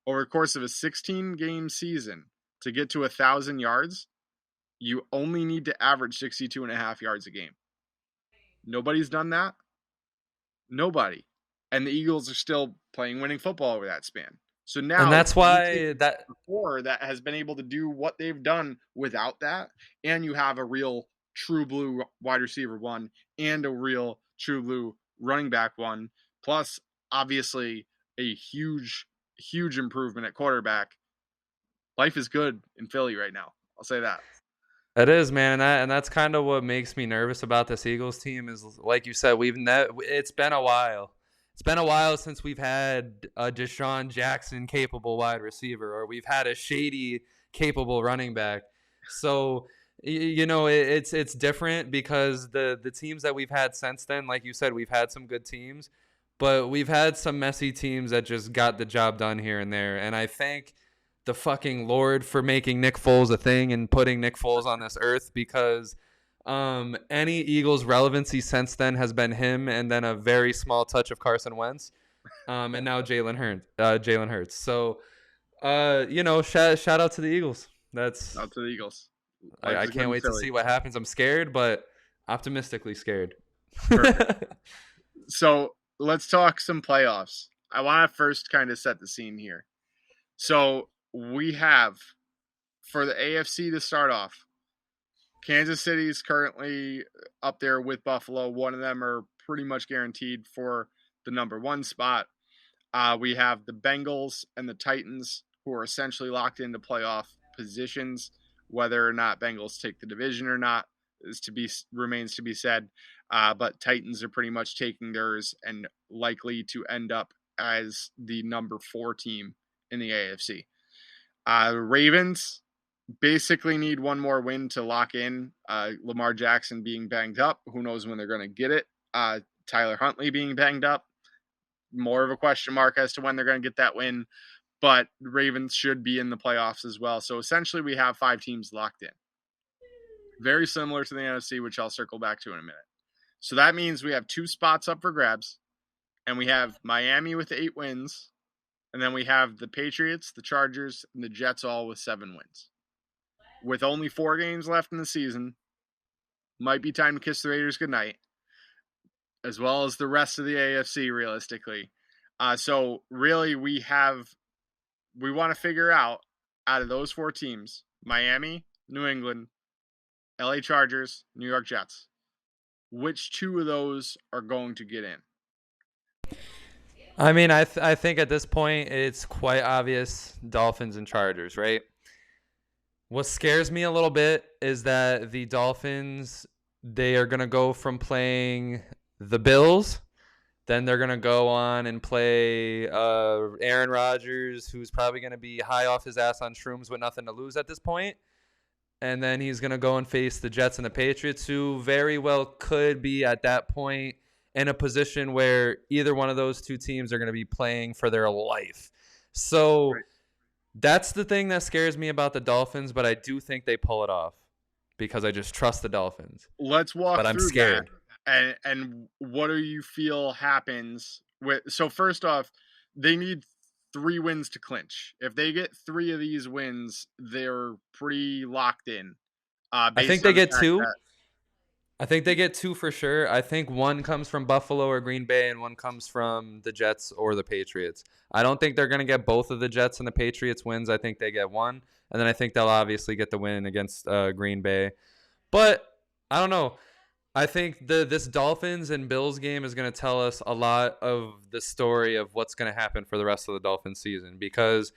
S2: over the course of a 16-game season, to get to 1,000 yards, you only need to average 62.5 yards a game. Nobody's done that. Nobody. And the Eagles are still playing winning football over that span. So now,
S1: and that's why that
S2: before that has been able to do what they've done without that, and you have a real true blue wide receiver one and a real true blue running back one, plus obviously a huge improvement at quarterback. Life is good in Philly right now. I'll say that.
S1: It is, man, and that's kind of what makes me nervous about this Eagles team. Is like you said, it's been a while. It's been a while since we've had a Deshaun Jackson capable wide receiver, or we've had a Shady capable running back. So, it's different because the teams that we've had since then, like you said, we've had some good teams, but we've had some messy teams that just got the job done here and there. And I thank the fucking Lord for making Nick Foles a thing and putting Nick Foles on this earth, because any Eagles relevancy since then has been him, and then a very small touch of Carson Wentz, and now Jalen Hurts. So, shout out to the Eagles. That's
S2: out to the Eagles.
S1: I can't wait to see what happens. I'm scared, but optimistically scared.
S2: So let's talk some playoffs. I want to first kind of set the scene here. So we have, for the AFC to start off, Kansas City is currently up there with Buffalo. One of them are pretty much guaranteed for the number one spot. We have the Bengals and the Titans, who are essentially locked into playoff positions. Whether or not Bengals take the division or not remains to be said. But Titans are pretty much taking theirs and likely to end up as the number 4 team in the AFC. The Ravens basically need one more win to lock in. Lamar Jackson being banged up. Who knows when they're going to get it? Tyler Huntley being banged up. More of a question mark as to when they're going to get that win. But the Ravens should be in the playoffs as well. So essentially we have 5 teams locked in. Very similar to the NFC, which I'll circle back to in a minute. So that means we have 2 spots up for grabs. And we have Miami with 8 wins. And then we have the Patriots, the Chargers, and the Jets all with 7 wins. With only 4 games left in the season, might be time to kiss the Raiders goodnight, as well as the rest of the AFC, realistically. So really, we want to figure out of those 4 teams, Miami, New England, LA Chargers, New York Jets, which 2 of those are going to get in?
S1: I mean, I think at this point it's quite obvious, Dolphins and Chargers, right? What scares me a little bit is that the Dolphins, they are going to go from playing the Bills, then they're going to go on and play Aaron Rodgers, who's probably going to be high off his ass on shrooms with nothing to lose at this point. And then he's going to go and face the Jets and the Patriots, who very well could be at that point in a position where either one of those 2 teams are going to be playing for their life. So that's the thing that scares me about the Dolphins, but I do think they pull it off because I just trust the Dolphins.
S2: Let's walk through that.
S1: But I'm scared.
S2: And what do you feel happens with? So first off, they need 3 wins to clinch. If they get 3 of these wins, they're pretty locked in.
S1: I think they get 2. I think they get 2 for sure. I think 1 comes from Buffalo or Green Bay, and 1 comes from the Jets or the Patriots. I don't think they're going to get both of the Jets and the Patriots wins. I think they get 1, and then I think they'll obviously get the win against Green Bay. But I don't know. I think this Dolphins and Bills game is going to tell us a lot of the story of what's going to happen for the rest of the Dolphins season, because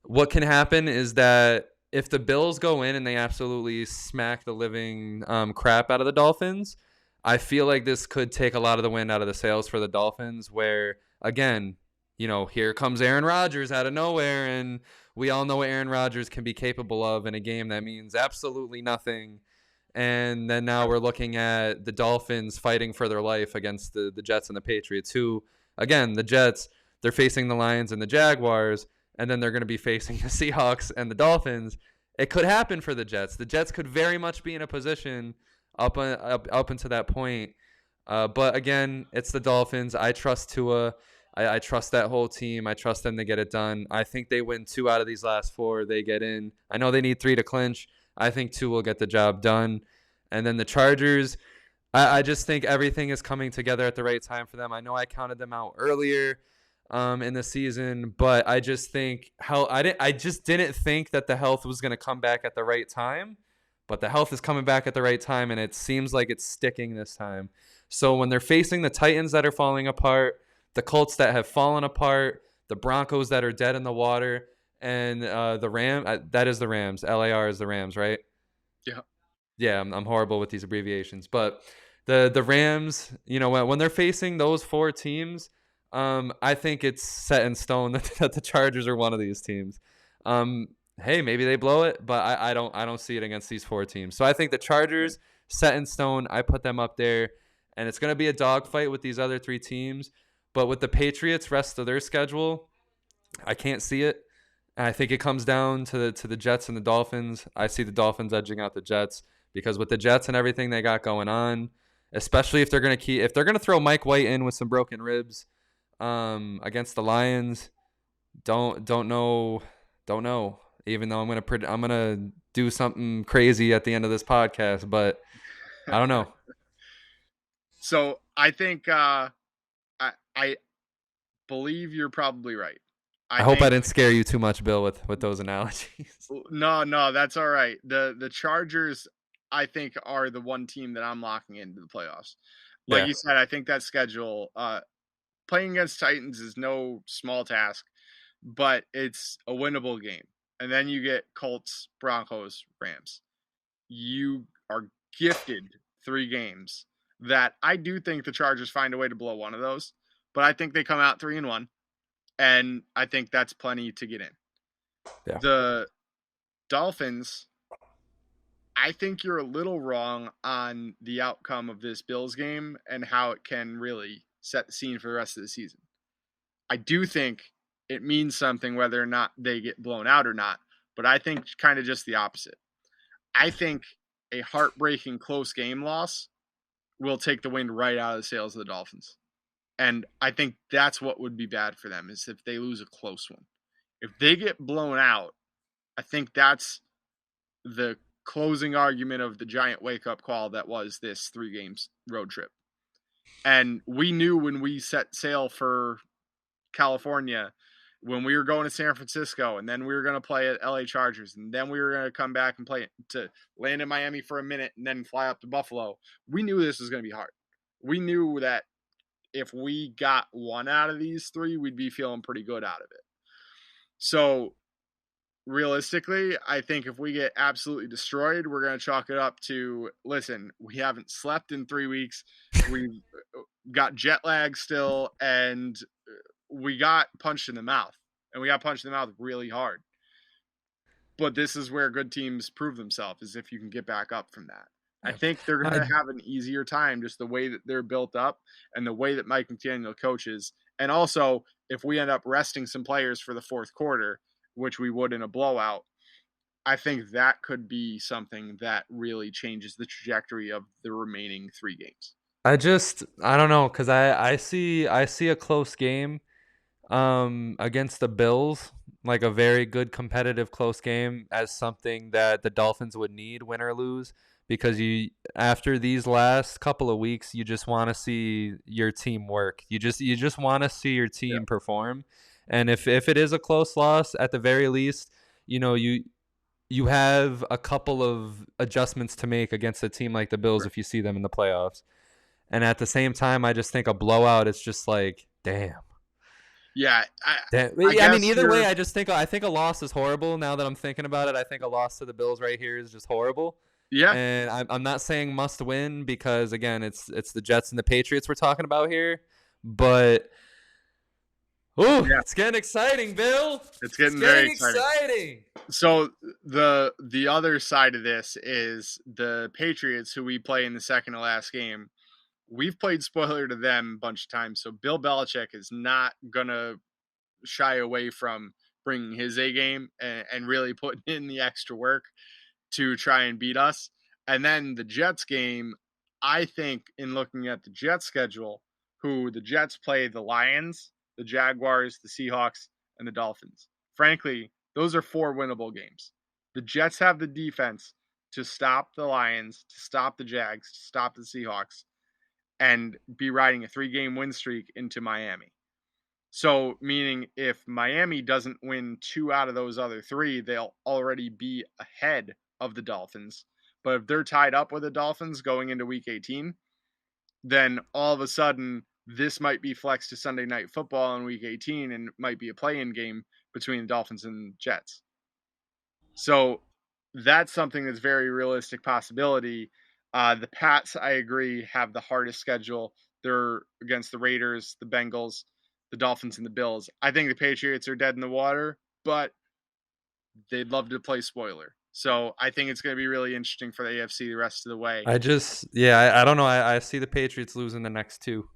S1: what can happen is that if the Bills go in and they absolutely smack the living crap out of the Dolphins, I feel like this could take a lot of the wind out of the sails for the Dolphins, where, again, here comes Aaron Rodgers out of nowhere, and we all know what Aaron Rodgers can be capable of in a game that means absolutely nothing. And then now we're looking at the Dolphins fighting for their life against the Jets and the Patriots, who, again, the Jets, they're facing the Lions and the Jaguars, and then they're going to be facing the Seahawks and the Dolphins. It could happen for the Jets. The Jets could very much be in a position up until that point. But again, it's the Dolphins. I trust Tua. I trust that whole team. I trust them to get it done. I think they win 2 out of these last 4. They get in. I know they need 3 to clinch. I think 2 will get the job done. And then the Chargers, I just think everything is coming together at the right time for them. I know I counted them out earlier in the season, but I just think I just didn't think that the health was going to come back at the right time. But the health is coming back at the right time, and it seems like it's sticking this time. So when they're facing the Titans that are falling apart, the Colts that have fallen apart, the Broncos that are dead in the water, and the that is the Rams. LAR is the Rams, right?
S2: Yeah.
S1: Yeah, I'm horrible with these abbreviations. But the Rams, when they're facing those 4 teams, I think it's set in stone that the Chargers are one of these teams. Hey, maybe they blow it, but I don't see it against these 4 teams. So I think the Chargers, set in stone. I put them up there, and it's going to be a dogfight with these other 3 teams. But with the Patriots, rest of their schedule, I can't see it. And I think it comes down to the Jets and the Dolphins. I see the Dolphins edging out the Jets because with the Jets and everything they got going on, especially if they're going to throw Mike White in with some broken ribs against the Lions, don't know. Even though I'm gonna do something crazy at the end of this podcast, but I don't know.
S2: So I think I believe you're probably right.
S1: I hope I didn't scare you too much, Bill, with those analogies.
S2: No, that's all right. The Chargers, I think, are the one team that I'm locking into the playoffs. Like you said, I think that schedule, playing against Titans is no small task, but it's a winnable game. And then you get Colts, Broncos, Rams. You are gifted 3 games that I do think the Chargers find a way to blow one of those, but I think they come out 3-1, and I think that's plenty to get in. Yeah. The Dolphins, I think you're a little wrong on the outcome of this Bills game and how it can really set the scene for the rest of the season. I do think it means something whether or not they get blown out or not, but I think kind of just the opposite. I think a heartbreaking close game loss will take the wind right out of the sails of the Dolphins. And I think that's what would be bad for them, is if they lose a close one. If they get blown out, I think that's the closing argument of the giant wake-up call that was this 3 games road trip. And we knew when we set sail for California, when we were going to San Francisco, and then we were going to play at LA Chargers, and then we were going to come back and play to land in Miami for a minute and then fly up to Buffalo. We knew this was going to be hard. We knew that if we got 1 out of these 3, we'd be feeling pretty good out of it. So realistically, I think if we get absolutely destroyed, we're going to chalk it up to, listen, we haven't slept in 3 weeks. We've got jet lag still, and we got punched in the mouth, and we got punched in the mouth really hard. But this is where good teams prove themselves, is if you can get back up from that. I think they're going to have an easier time, just the way that they're built up and the way that Mike McDaniel coaches. And also, if we end up resting some players for the fourth quarter, which we would in a blowout, I think that could be something that really changes the trajectory of the remaining 3 games.
S1: I don't know, because I see a close game against the Bills, like a very good competitive close game, as something that the Dolphins would need, win or lose, because after these last couple of weeks, you just want to see your team work. You just want to see your team perform. And if it is a close loss, at the very least, you have a couple of adjustments to make against a team like the Bills if you see them in the playoffs. And at the same time, I just think a blowout is just like, damn.
S2: Yeah.
S1: I mean, either way, I think a loss is horrible. Now that I'm thinking about it, I think a loss to the Bills right here is just horrible.
S2: Yeah.
S1: And I'm not saying must win, because, again, it's the Jets and the Patriots we're talking about here. But Ooh,
S2: Yeah,
S1: it's getting exciting, Bill.
S2: it's
S1: It's
S2: getting very
S1: getting
S2: exciting.
S1: exciting.
S2: So the other side of this is the Patriots, who we play in the second to last game. We've played spoiler to them a bunch of times, so Bill Belichick is not gonna shy away from bringing his A game and really putting in the extra work to try and beat us. And then the Jets game, I think, in looking at the Jets schedule, who the Jets play the Lions, the Jaguars, the Seahawks, and the Dolphins. Frankly, those are 4 winnable games. The Jets have the defense to stop the Lions, to stop the Jags, to stop the Seahawks, and be riding a 3-game win streak into Miami. So, meaning if Miami doesn't win 2 out of those other 3, they'll already be ahead of the Dolphins. But if they're tied up with the Dolphins going into week 18, then all of a sudden this might be flexed to Sunday Night Football in week 18 and might be a play-in game between the Dolphins and Jets. So that's something that's very realistic possibility. The Pats, I agree, have the hardest schedule. They're against the Raiders, the Bengals, the Dolphins, and the Bills. I think the Patriots are dead in the water, but they'd love to play spoiler. So I think it's going to be really interesting for the AFC the rest of the way.
S1: I don't know. I see the Patriots losing the next 2.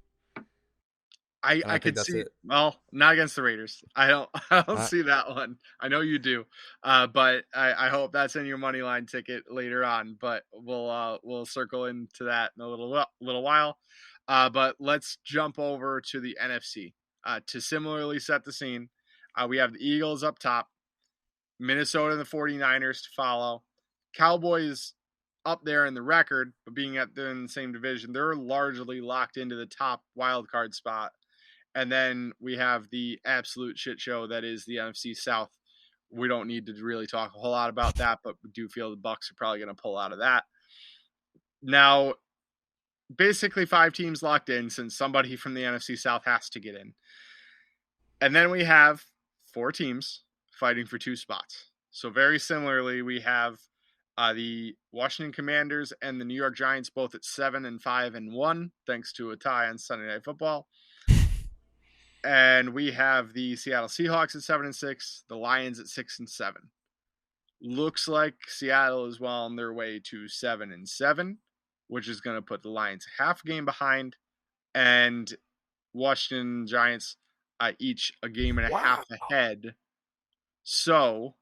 S2: I could see it. Well, not against the Raiders. I don't see that one. I know you do, but I hope that's in your money line ticket later on. But we'll circle into that in a little while. But let's jump over to the NFC to similarly set the scene. We have the Eagles up top, Minnesota and the 49ers to follow, Cowboys up there in the record, but being in the same division, they're largely locked into the top wild card spot. And then we have the absolute shit show that is the NFC South. We don't need to really talk a whole lot about that, but we do feel the Bucs are probably going to pull out of that. Now, basically 5 teams locked in since somebody from the NFC South has to get in. And then we have 4 teams fighting for 2 spots. So very similarly, we have the Washington Commanders and the New York Giants both at 7-5-1, thanks to a tie on Sunday Night Football. And we have the Seattle Seahawks at 7-6, the Lions at 6-7. Looks like Seattle is well on their way to 7-7, which is going to put the Lions half a game behind, and Washington Giants each a game and a half ahead. So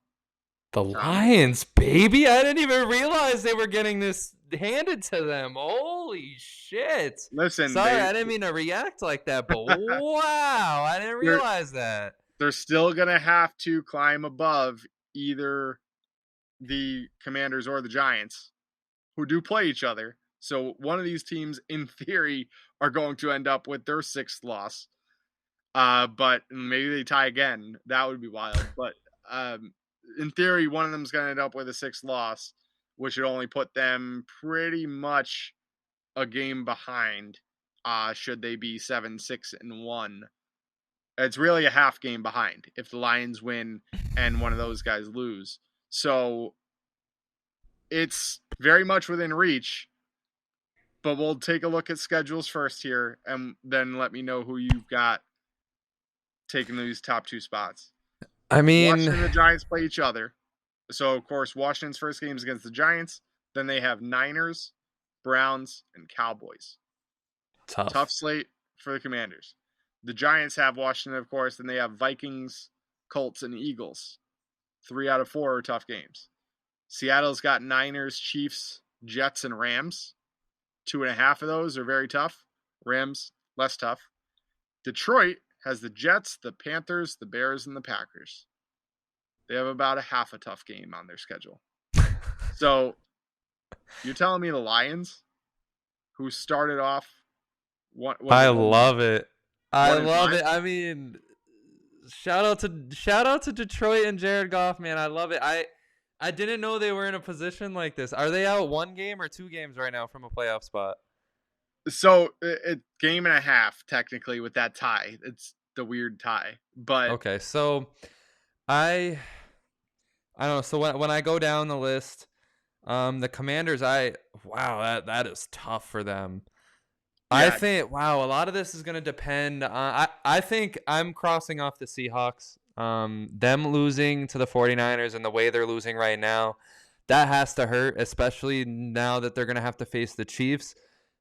S1: the Lions, baby! I didn't even realize they were getting this handed to them. Holy shit!
S2: Listen,
S1: sorry, I didn't mean to react like that, but wow, I didn't realize that.
S2: They're still gonna have to climb above either the Commanders or the Giants, who do play each other. So one of these teams, in theory, are going to end up with their 6th loss. But maybe they tie again. That would be wild. But in theory, one of them is going to end up with a 6th loss, which would only put them pretty much a game behind, should they be 7-6-1. It's really a half game behind if the Lions win and one of those guys lose. So it's very much within reach, but we'll take a look at schedules first here and then let me know who you've got taking these top 2 spots.
S1: I mean,
S2: Washington and the Giants play each other. So, of course, Washington's first game is against the Giants. Then they have Niners, Browns, and Cowboys. Tough slate for the Commanders. The Giants have Washington, of course, and they have Vikings, Colts, and Eagles. 3 out of 4 are tough games. Seattle's got Niners, Chiefs, Jets, and Rams. 2.5 of those are very tough. Rams, less tough. Detroit has the Jets, the Panthers, the Bears, and the Packers. They have about a half a tough game on their schedule. So, you're telling me the Lions, who started off...
S1: I love it. I love it. I mean, shout out to Detroit and Jared Goff, man. I love it. I didn't know they were in a position like this. Are they out 1 game or 2 games right now from a playoff spot?
S2: So it's game and a half technically with that tie. It's the weird tie, but
S1: okay. So I don't know. So when I go down the list, the Commanders, that is tough for them. I
S2: Yeah,
S1: think, wow, a lot of this is going to depend on, I think I'm crossing off the Seahawks. Them losing to the 49ers and the way they're losing right now, that has to hurt, especially now that they're going to have to face the Chiefs.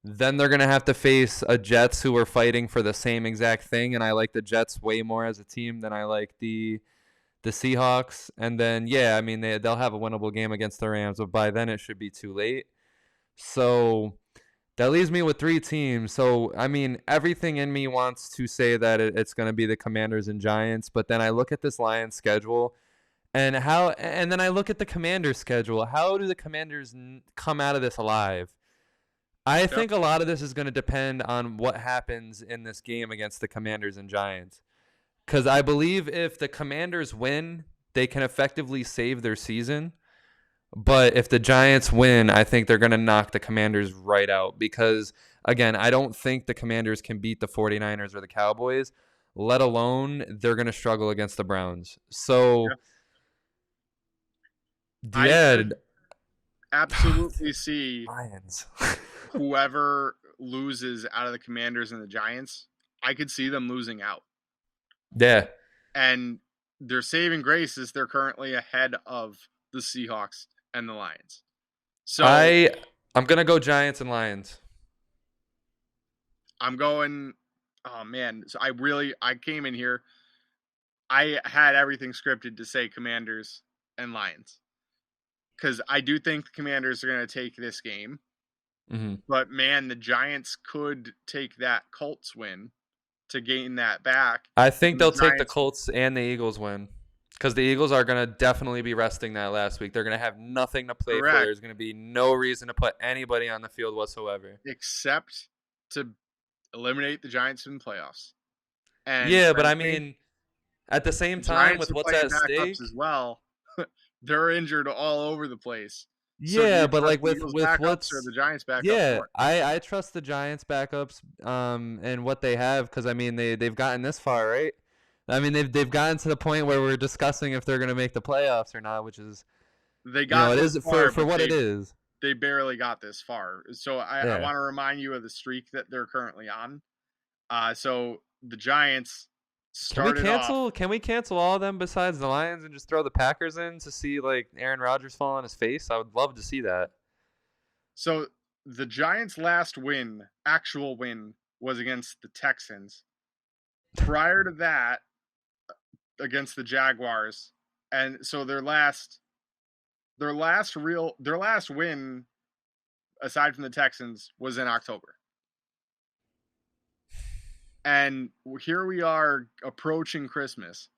S1: Then they're going to have to face a Jets who are fighting for the same exact thing. And I like the Jets way more as a team than I like the Seahawks. And then, yeah, I mean, they'll have a winnable game against the Rams, but by then it should be too late. So that leaves me with three teams. So, I mean, everything in me wants to say that it's going to be the Commanders and Giants, but then I look at this Lions schedule and then I look at the Commanders schedule. How do the Commanders come out of this alive? I
S2: yep.
S1: think a lot of this is going to depend on what happens in this game against the Commanders and Giants. Because I believe if the Commanders win, they can effectively save their season. But if the Giants win, I think they're going to knock the Commanders right out because, again, I don't think the Commanders can beat the 49ers or the Cowboys, let alone they're going to struggle against the Browns. So,
S2: I
S1: yeah.
S2: could absolutely see
S1: Lions.
S2: whoever loses out of the Commanders and the Giants, I could see them losing out.
S1: Yeah.
S2: And their saving grace is they're currently ahead of the Seahawks and the Lions. So
S1: I'm going to go Giants and Lions.
S2: I'm going, oh man. So I came in here. I had everything scripted to say Commanders and Lions. Because I do think the Commanders are going to take this game.
S1: Mm-hmm.
S2: But man, the Giants could take that Colts win to gain that back.
S1: I think they'll take the Colts and the Eagles win. Because the Eagles are going to definitely be resting that last week. They're going to have nothing to play for. There's going to be no reason to put anybody on the field whatsoever.
S2: Except to eliminate the Giants in the playoffs. And
S1: yeah, but I mean, at the same time, with what's at stake
S2: as well, they're injured all over the place.
S1: Yeah, so but like with what's
S2: or the Giants backups.
S1: Yeah, I trust the Giants backups and what they have because I mean they've gotten this far, right? I mean they've gotten to the point where we're discussing if they're going to make the playoffs or not, which is
S2: they got
S1: it is far, for what it is.
S2: They barely got this far. So I want to remind you of the streak that they're currently on. So the Giants started
S1: Can we cancel all of them besides the Lions and just throw the Packers in to see like Aaron Rodgers fall on his face? I would love to see that.
S2: So the Giants' last actual win, was against the Texans. Prior to that, against the Jaguars, and so their last win, aside from the Texans, was in October. And here we are approaching Christmas.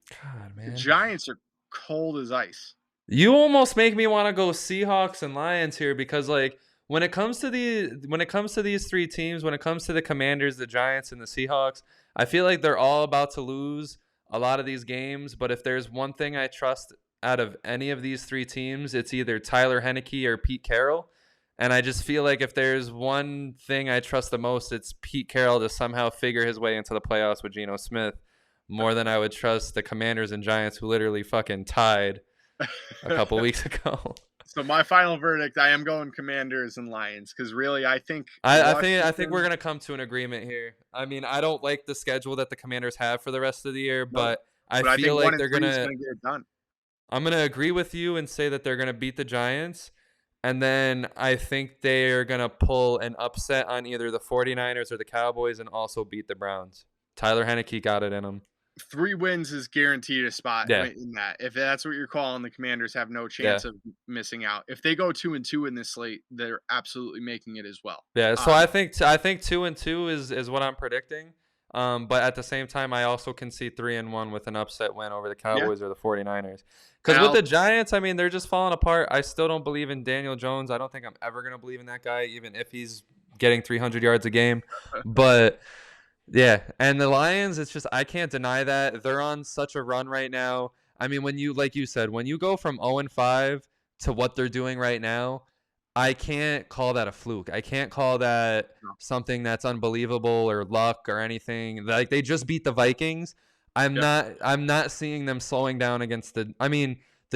S1: God, man.
S2: The Giants are cold as ice.
S1: You almost make me want to go Seahawks and Lions here because, like, when it comes to these three teams, when it comes to the Commanders, the Giants, and the Seahawks, I feel like they're all about to lose a lot of these games. But if there's one thing I trust out of any of these three teams, it's either Tyler Heinicke or Pete Carroll. And I just feel like if there's one thing I trust the most, it's Pete Carroll to somehow figure his way into the playoffs with Geno Smith more than I would trust the Commanders and Giants, who literally fucking tied a couple weeks ago.
S2: So my final verdict, I am going Commanders and Lions because really I think
S1: I think we're gonna come to an agreement here. I mean, I don't like the schedule that the Commanders have for the rest of the year, but I feel like they're gonna get
S2: it done.
S1: I'm gonna agree with you and say that they're gonna beat the Giants. And then I think they're going to pull an upset on either the 49ers or the Cowboys and also beat the Browns. Tyler Heinicke got it in them.
S2: 3 wins is guaranteed a spot in that. If that's what you're calling, the Commanders have no chance of missing out. If they go 2-2 in this slate, they're absolutely making it as well.
S1: Yeah, so I think 2-2 is what I'm predicting. But at the same time, I also can see 3-1 with an upset win over the Cowboys or the 49ers. Because with the Giants, I mean, they're just falling apart. I still don't believe in Daniel Jones. I don't think I'm ever going to believe in that guy, even if he's getting 300 yards a game. But, yeah. And the Lions, it's just I can't deny that. They're on such a run right now. I mean, when you, like you said, when you go from 0-5 to what they're doing right now, I can't call that a fluke. I can't call that something that's unbelievable or luck or anything. Like they just beat the Vikings. I'm not seeing them slowing down against the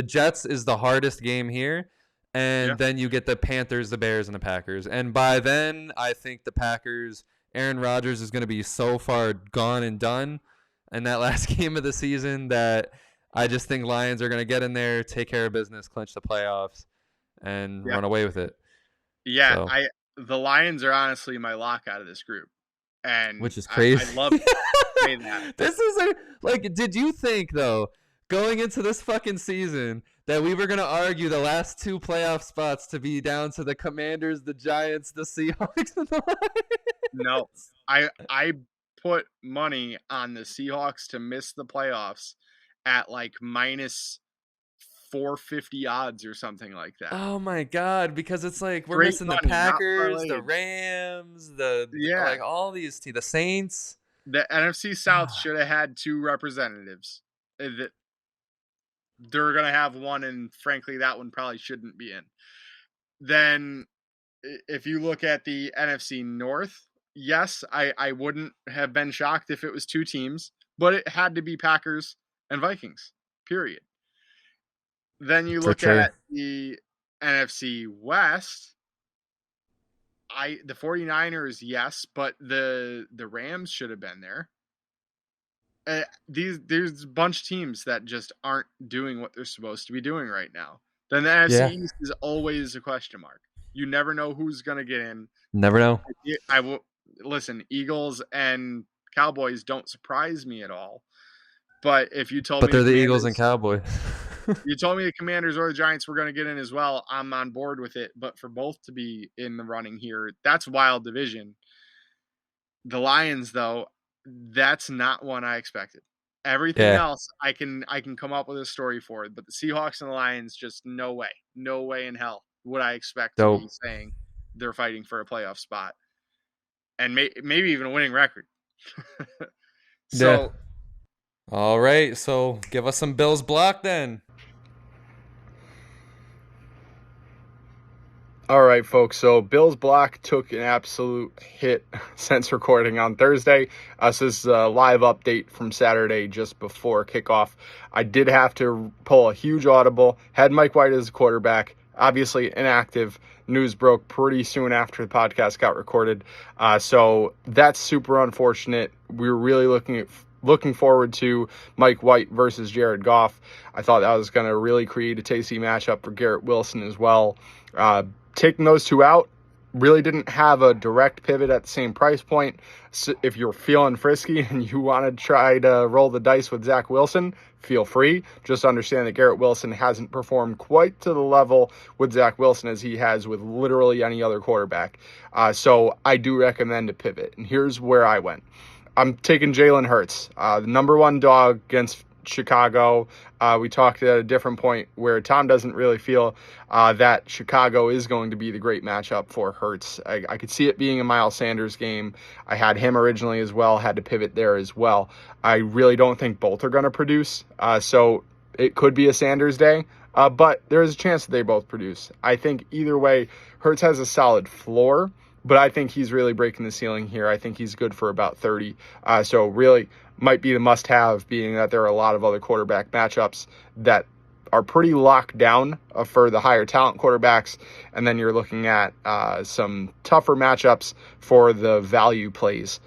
S1: Jets is the hardest game here.
S2: Yeah.
S1: And then you get the Panthers, the Bears, and the Packers. And by then, I think the Packers, Aaron Rodgers is going to be so far gone and done in that last game of the season that I just think Lions are going to get in there, take care of business, clinch the playoffs, and
S2: Yeah.
S1: run away with it.
S2: Yeah.
S1: So,
S2: The Lions are honestly my lock out of this group. And
S1: which is
S2: I
S1: crazy.
S2: love to say that.
S1: This is like, did you think though, going into this fucking season, that we were gonna argue the last 2 playoff spots to be down to the Commanders, the Giants, the Seahawks, and the Lions?
S2: No, I put money on the Seahawks to miss the playoffs at like minus 450 odds or something like that.
S1: Oh my god! Because it's like we're
S2: Great
S1: missing the
S2: money, not
S1: Packers, the
S2: parlayed.
S1: Rams,
S2: Yeah.
S1: like all these the Saints.
S2: The NFC South should have had 2 representatives. They're going to have one, and frankly, that one probably shouldn't be in. Then, if you look at the NFC North, yes, I wouldn't have been shocked if it was 2 teams, but it had to be Packers and Vikings, period. Then you look at the NFC West, the 49ers, yes, but the Rams should have been there. There's a bunch of teams that just aren't doing what they're supposed to be doing right now. Then the NFC East is always a question mark. You never know who's going to get in.
S1: Never know.
S2: I will listen. Eagles and Cowboys don't surprise me at all. But if you told me,
S1: but they're the Eagles and Cowboys.
S2: You told me the Commanders or the Giants were going to get in as well, I'm on board with it. But for both to be in the running here, that's a wild division. The Lions, though, that's not one I expected. Everything else I can come up with a story for it, but the Seahawks and the Lions, just no way in hell would I expect to be saying they're fighting for a playoff spot, and maybe even a winning record. So,
S1: all right, so give us some Bills block then.
S2: All right, folks. So Bills block took an absolute hit since recording on Thursday. So this is a live update from Saturday just before kickoff. I did have to pull a huge audible. Had Mike White as a quarterback, obviously inactive. News broke pretty soon after the podcast got recorded. So that's super unfortunate. We were really looking forward to Mike White versus Jared Goff. I thought that was going to really create a tasty matchup for Garrett Wilson as well. Taking those 2 out really didn't have a direct pivot at the same price point. So if you're feeling frisky and you want to try to roll the dice with Zach Wilson, feel free. Just understand that Garrett Wilson hasn't performed quite to the level with Zach Wilson as he has with literally any other quarterback. So I do recommend a pivot. And here's where I went. I'm taking Jalen Hurts, the number 1 dog against Chicago. We talked at a different point where Tom doesn't really feel that Chicago is going to be the great matchup for Hurts. I could see it being a Miles Sanders game. I had him originally as well, had to pivot there as well. I really don't think both are going to produce, so it could be a Sanders day, but there is a chance that they both produce. I think either way, Hurts has a solid floor, but I think he's really breaking the ceiling here. I think he's good for about 30. So really might be the must-have, being that there are a lot of other quarterback matchups that are pretty locked down for the higher talent quarterbacks. And then you're looking at some tougher matchups for the value plays.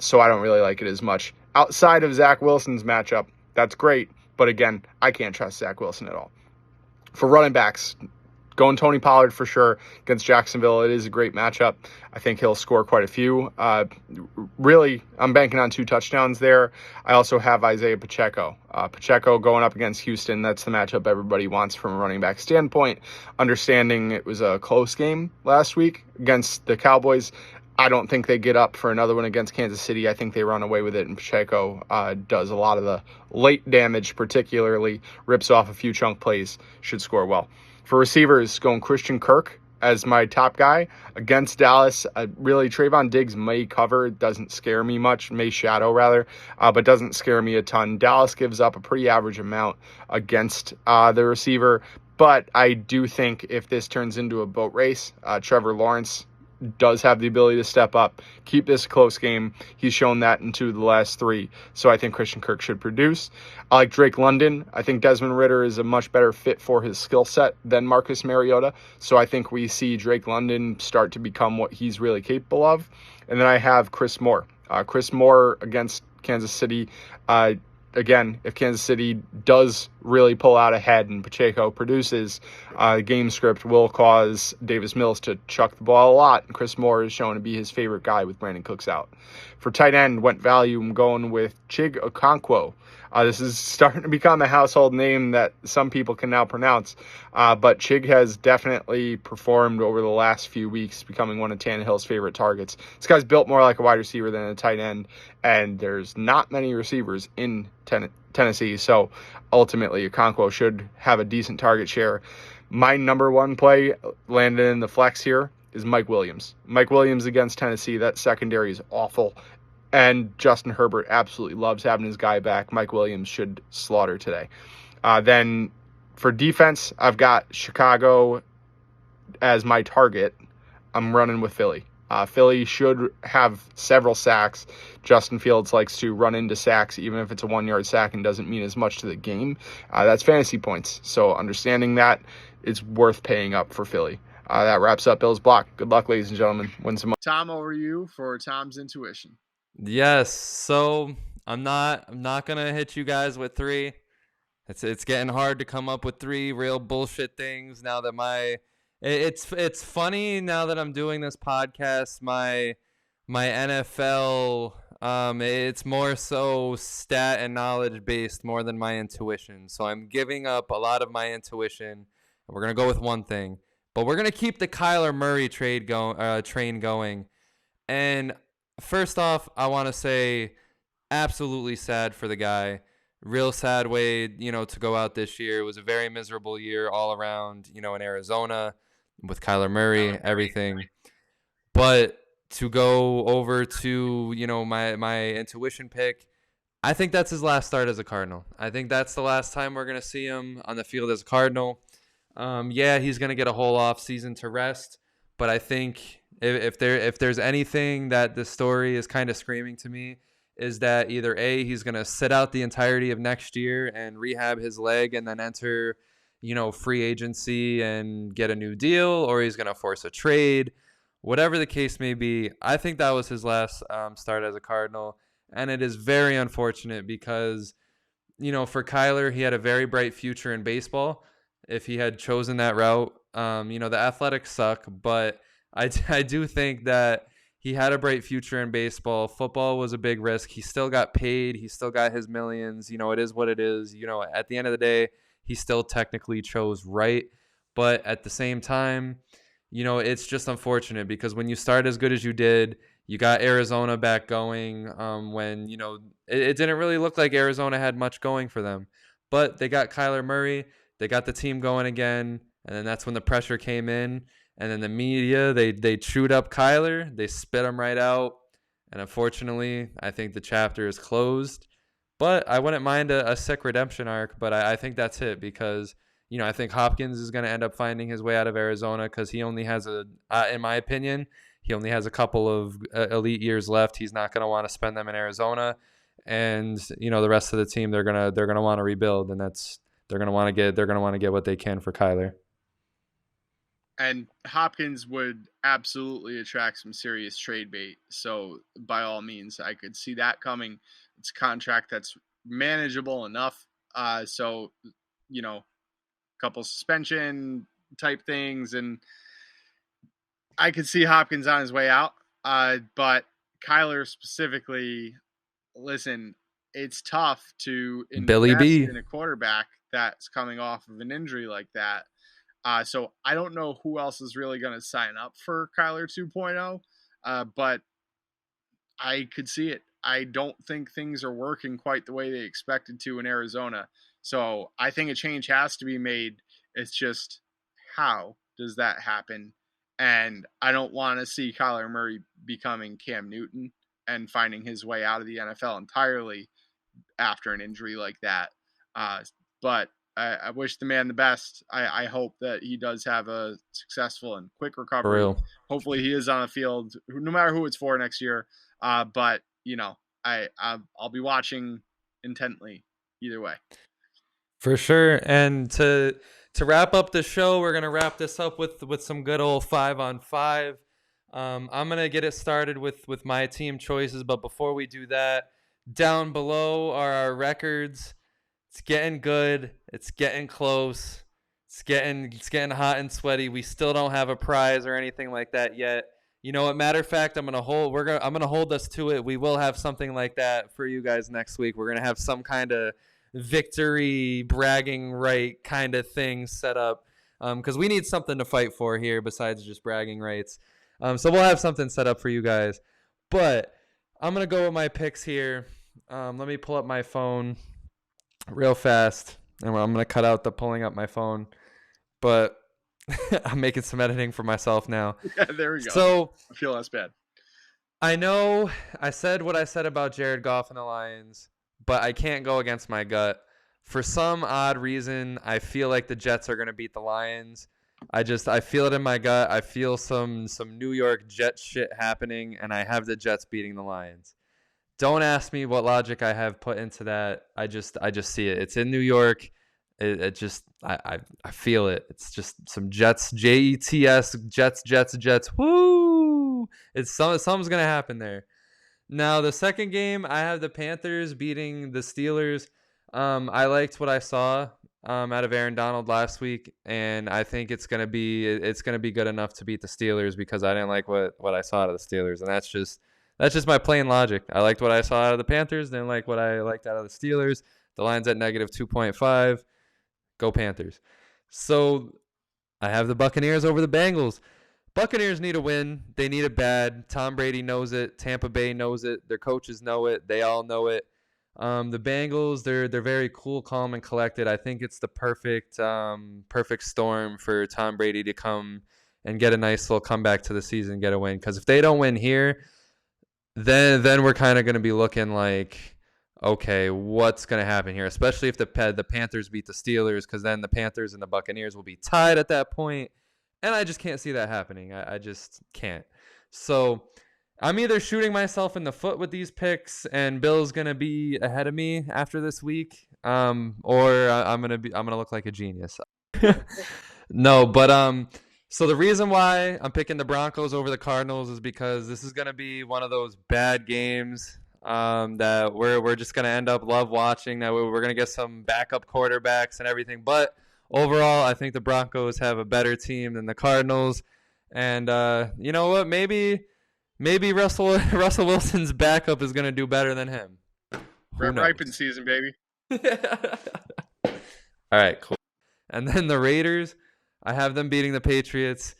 S2: So I don't really like it as much. Outside of Zach Wilson's matchup, that's great. But again, I can't trust Zach Wilson at all. For running backs, going Tony Pollard for sure against Jacksonville. It is a great matchup. I think he'll score quite a few. Really, I'm banking on 2 touchdowns there. I also have Isaiah Pacheco. Pacheco going up against Houston. That's the matchup everybody wants from a running back standpoint. Understanding it was a close game last week against the Cowboys. I don't think they get up for another one against Kansas City. I think they run away with it, and Pacheco does a lot of the late damage, particularly rips off a few chunk plays, should score well. For receivers, going Christian Kirk as my top guy against Dallas. Really, Trayvon Diggs may cover. It doesn't scare me much. May shadow, rather, but doesn't scare me a ton. Dallas gives up a pretty average amount against the receiver, but I do think if this turns into a boat race, Trevor Lawrence does have the ability to step up, keep this a close game. He's shown that in 2 of the last 3. So I think Christian Kirk should produce. I like Drake London. I think Desmond Ridder is a much better fit for his skill set than Marcus Mariota. So I think we see Drake London start to become what he's really capable of. And then I have Chris Moore. Chris Moore against Kansas City. Again, if Kansas City does really pull out ahead and Pacheco produces, game script will cause Davis Mills to chuck the ball a lot. And Chris Moore is shown to be his favorite guy with Brandon Cooks out. For tight end, went value. I'm going with Chig Okonkwo. This is starting to become a household name that some people can now pronounce. But Chig has definitely performed over the last few weeks, becoming one of Tannehill's favorite targets. This guy's built more like a wide receiver than a tight end, and there's not many receivers in Tennessee. So ultimately, Okonkwo should have a decent target share. My number one play landed in the flex here is Mike Williams. Mike Williams against Tennessee, that secondary is awful. And Justin Herbert absolutely loves having his guy back. Mike Williams should slaughter today. Then for defense, I've got Chicago as my target. I'm running with Philly. Philly should have several sacks. Justin Fields likes to run into sacks, even if it's a 1-yard sack and doesn't mean as much to the game. That's fantasy points. So understanding that, it's worth paying up for Philly. That wraps up Bill's block. Good luck, ladies and gentlemen. Win some money.
S3: Tom, over you for Tom's intuition.
S1: Yes. So I'm not gonna hit you guys with 3. It's getting hard to come up with 3 real bullshit things now that it's funny now that I'm doing this podcast. My NFL it's more so stat and knowledge based more than my intuition. So I'm giving up a lot of my intuition, and we're gonna go with one thing. But we're gonna keep the Kyler Murray train going. And first off, I want to say absolutely sad for the guy. Real sad way, to go out this year. It was a very miserable year all around, in Arizona with Kyler Murray, everything. But to go over to, my intuition pick, I think that's his last start as a Cardinal. I think that's the last time we're going to see him on the field as a Cardinal. He's going to get a whole off season to rest, but I think if there's anything that the story is kind of screaming to me is that either A, he's going to sit out the entirety of next year and rehab his leg and then enter, free agency and get a new deal, or he's going to force a trade. Whatever the case may be, I think that was his last start as a Cardinal, and it is very unfortunate because, for Kyler, he had a very bright future in baseball. If he had chosen that route, the Athletics suck, but I do think that he had a bright future in baseball. Football was a big risk. He still got paid. He still got his millions. It is what it is. At the end of the day, he still technically chose right. But at the same time, it's just unfortunate because when you start as good as you did, you got Arizona back going when, it didn't really look like Arizona had much going for them. But they got Kyler Murray. They got the team going again. And then that's when the pressure came in. And then the media, they chewed up Kyler. They spit him right out. And unfortunately, I think the chapter is closed. But I wouldn't mind a sick redemption arc. But I think that's it because, I think Hopkins is going to end up finding his way out of Arizona because he only has in my opinion, he only has a couple of elite years left. He's not going to want to spend them in Arizona. And, the rest of the team, they're going to want to rebuild. And they're going to want to get what they can for Kyler.
S3: And Hopkins would absolutely attract some serious trade bait. So by all means, I could see that coming. It's a contract that's manageable enough. So, couple suspension type things. And I could see Hopkins on his way out. But Kyler specifically, listen, it's tough to invest in a quarterback that's coming off of an injury like that. So I don't know who else is really going to sign up for Kyler 2.0, but I could see it. I don't think things are working quite the way they expected to in Arizona. So I think a change has to be made. It's just how does that happen? And I don't want to see Kyler Murray becoming Cam Newton and finding his way out of the NFL entirely after an injury like that. But I wish the man the best. I hope that he does have a successful and quick
S1: For
S3: recovery.
S1: real.
S3: Hopefully, he is on the field, no matter who it's for next year. But I'll be watching intently either way.
S1: For sure. And to wrap up the show, we're gonna wrap this up with some good old 5-on-5. I'm gonna get it started with my team choices, but before we do that, down below are our records. It's getting good. It's getting close. It's getting hot and sweaty. We still don't have a prize or anything like that yet. You know what? Matter of fact, I'm gonna hold us to it. We will have something like that for you guys next week. We're gonna have some kind of victory bragging right kind of thing set up, because we need something to fight for here besides just bragging rights. So we'll have something set up for you guys. But I'm gonna go with my picks here. Let me pull up my phone real fast, and I'm gonna cut out the pulling up my phone. But I'm making some editing for myself now.
S3: Yeah, there we go.
S1: So
S3: I feel less bad.
S1: I know I said what I said about Jared Goff and the Lions, but I can't go against my gut. For some odd reason, I feel like the Jets are going to beat the Lions. I feel it in my gut. I feel some New York Jets shit happening, and I have the Jets beating the Lions. Don't ask me what logic I have put into that. I just see it. It's in New York. I feel it. It's just some Jets, Jets, Jets. Woo! Something's gonna happen there. Now the second game, I have the Panthers beating the Steelers. I liked what I saw out of Aaron Donald last week, and I think it's gonna be good enough to beat the Steelers because I didn't like what I saw out of the Steelers, and that's just my plain logic. I liked what I saw out of the Panthers, didn't like what I liked out of the Steelers. The line's at -2.5. Go Panthers. So I have the Buccaneers over the Bengals. Buccaneers need a win. They need it bad. Tom Brady knows it. Tampa Bay knows it. Their coaches know it. They all know it. The Bengals, they're very cool, calm, and collected. I think it's the perfect storm for Tom Brady to come and get a nice little comeback to the season, get a win. Because if they don't win here, then we're kind of going to be looking like, okay, what's going to happen here? Especially if the Panthers beat the Steelers, because then the Panthers and the Buccaneers will be tied at that point. And I just can't see that happening. I just can't. So I'm either shooting myself in the foot with these picks, and Bill's going to be ahead of me after this week, or I'm gonna look like a genius. No, but so the reason why I'm picking the Broncos over the Cardinals is because this is going to be one of those bad games that we're just going to end up love watching, that we're going to get some backup quarterbacks and everything. But overall, I think the Broncos have a better team than the Cardinals. And you know what? Maybe Russell Wilson's backup is going to do better than him.
S3: Red ripen season, baby.
S1: All right, cool. And then the Raiders, I have them beating the Patriots.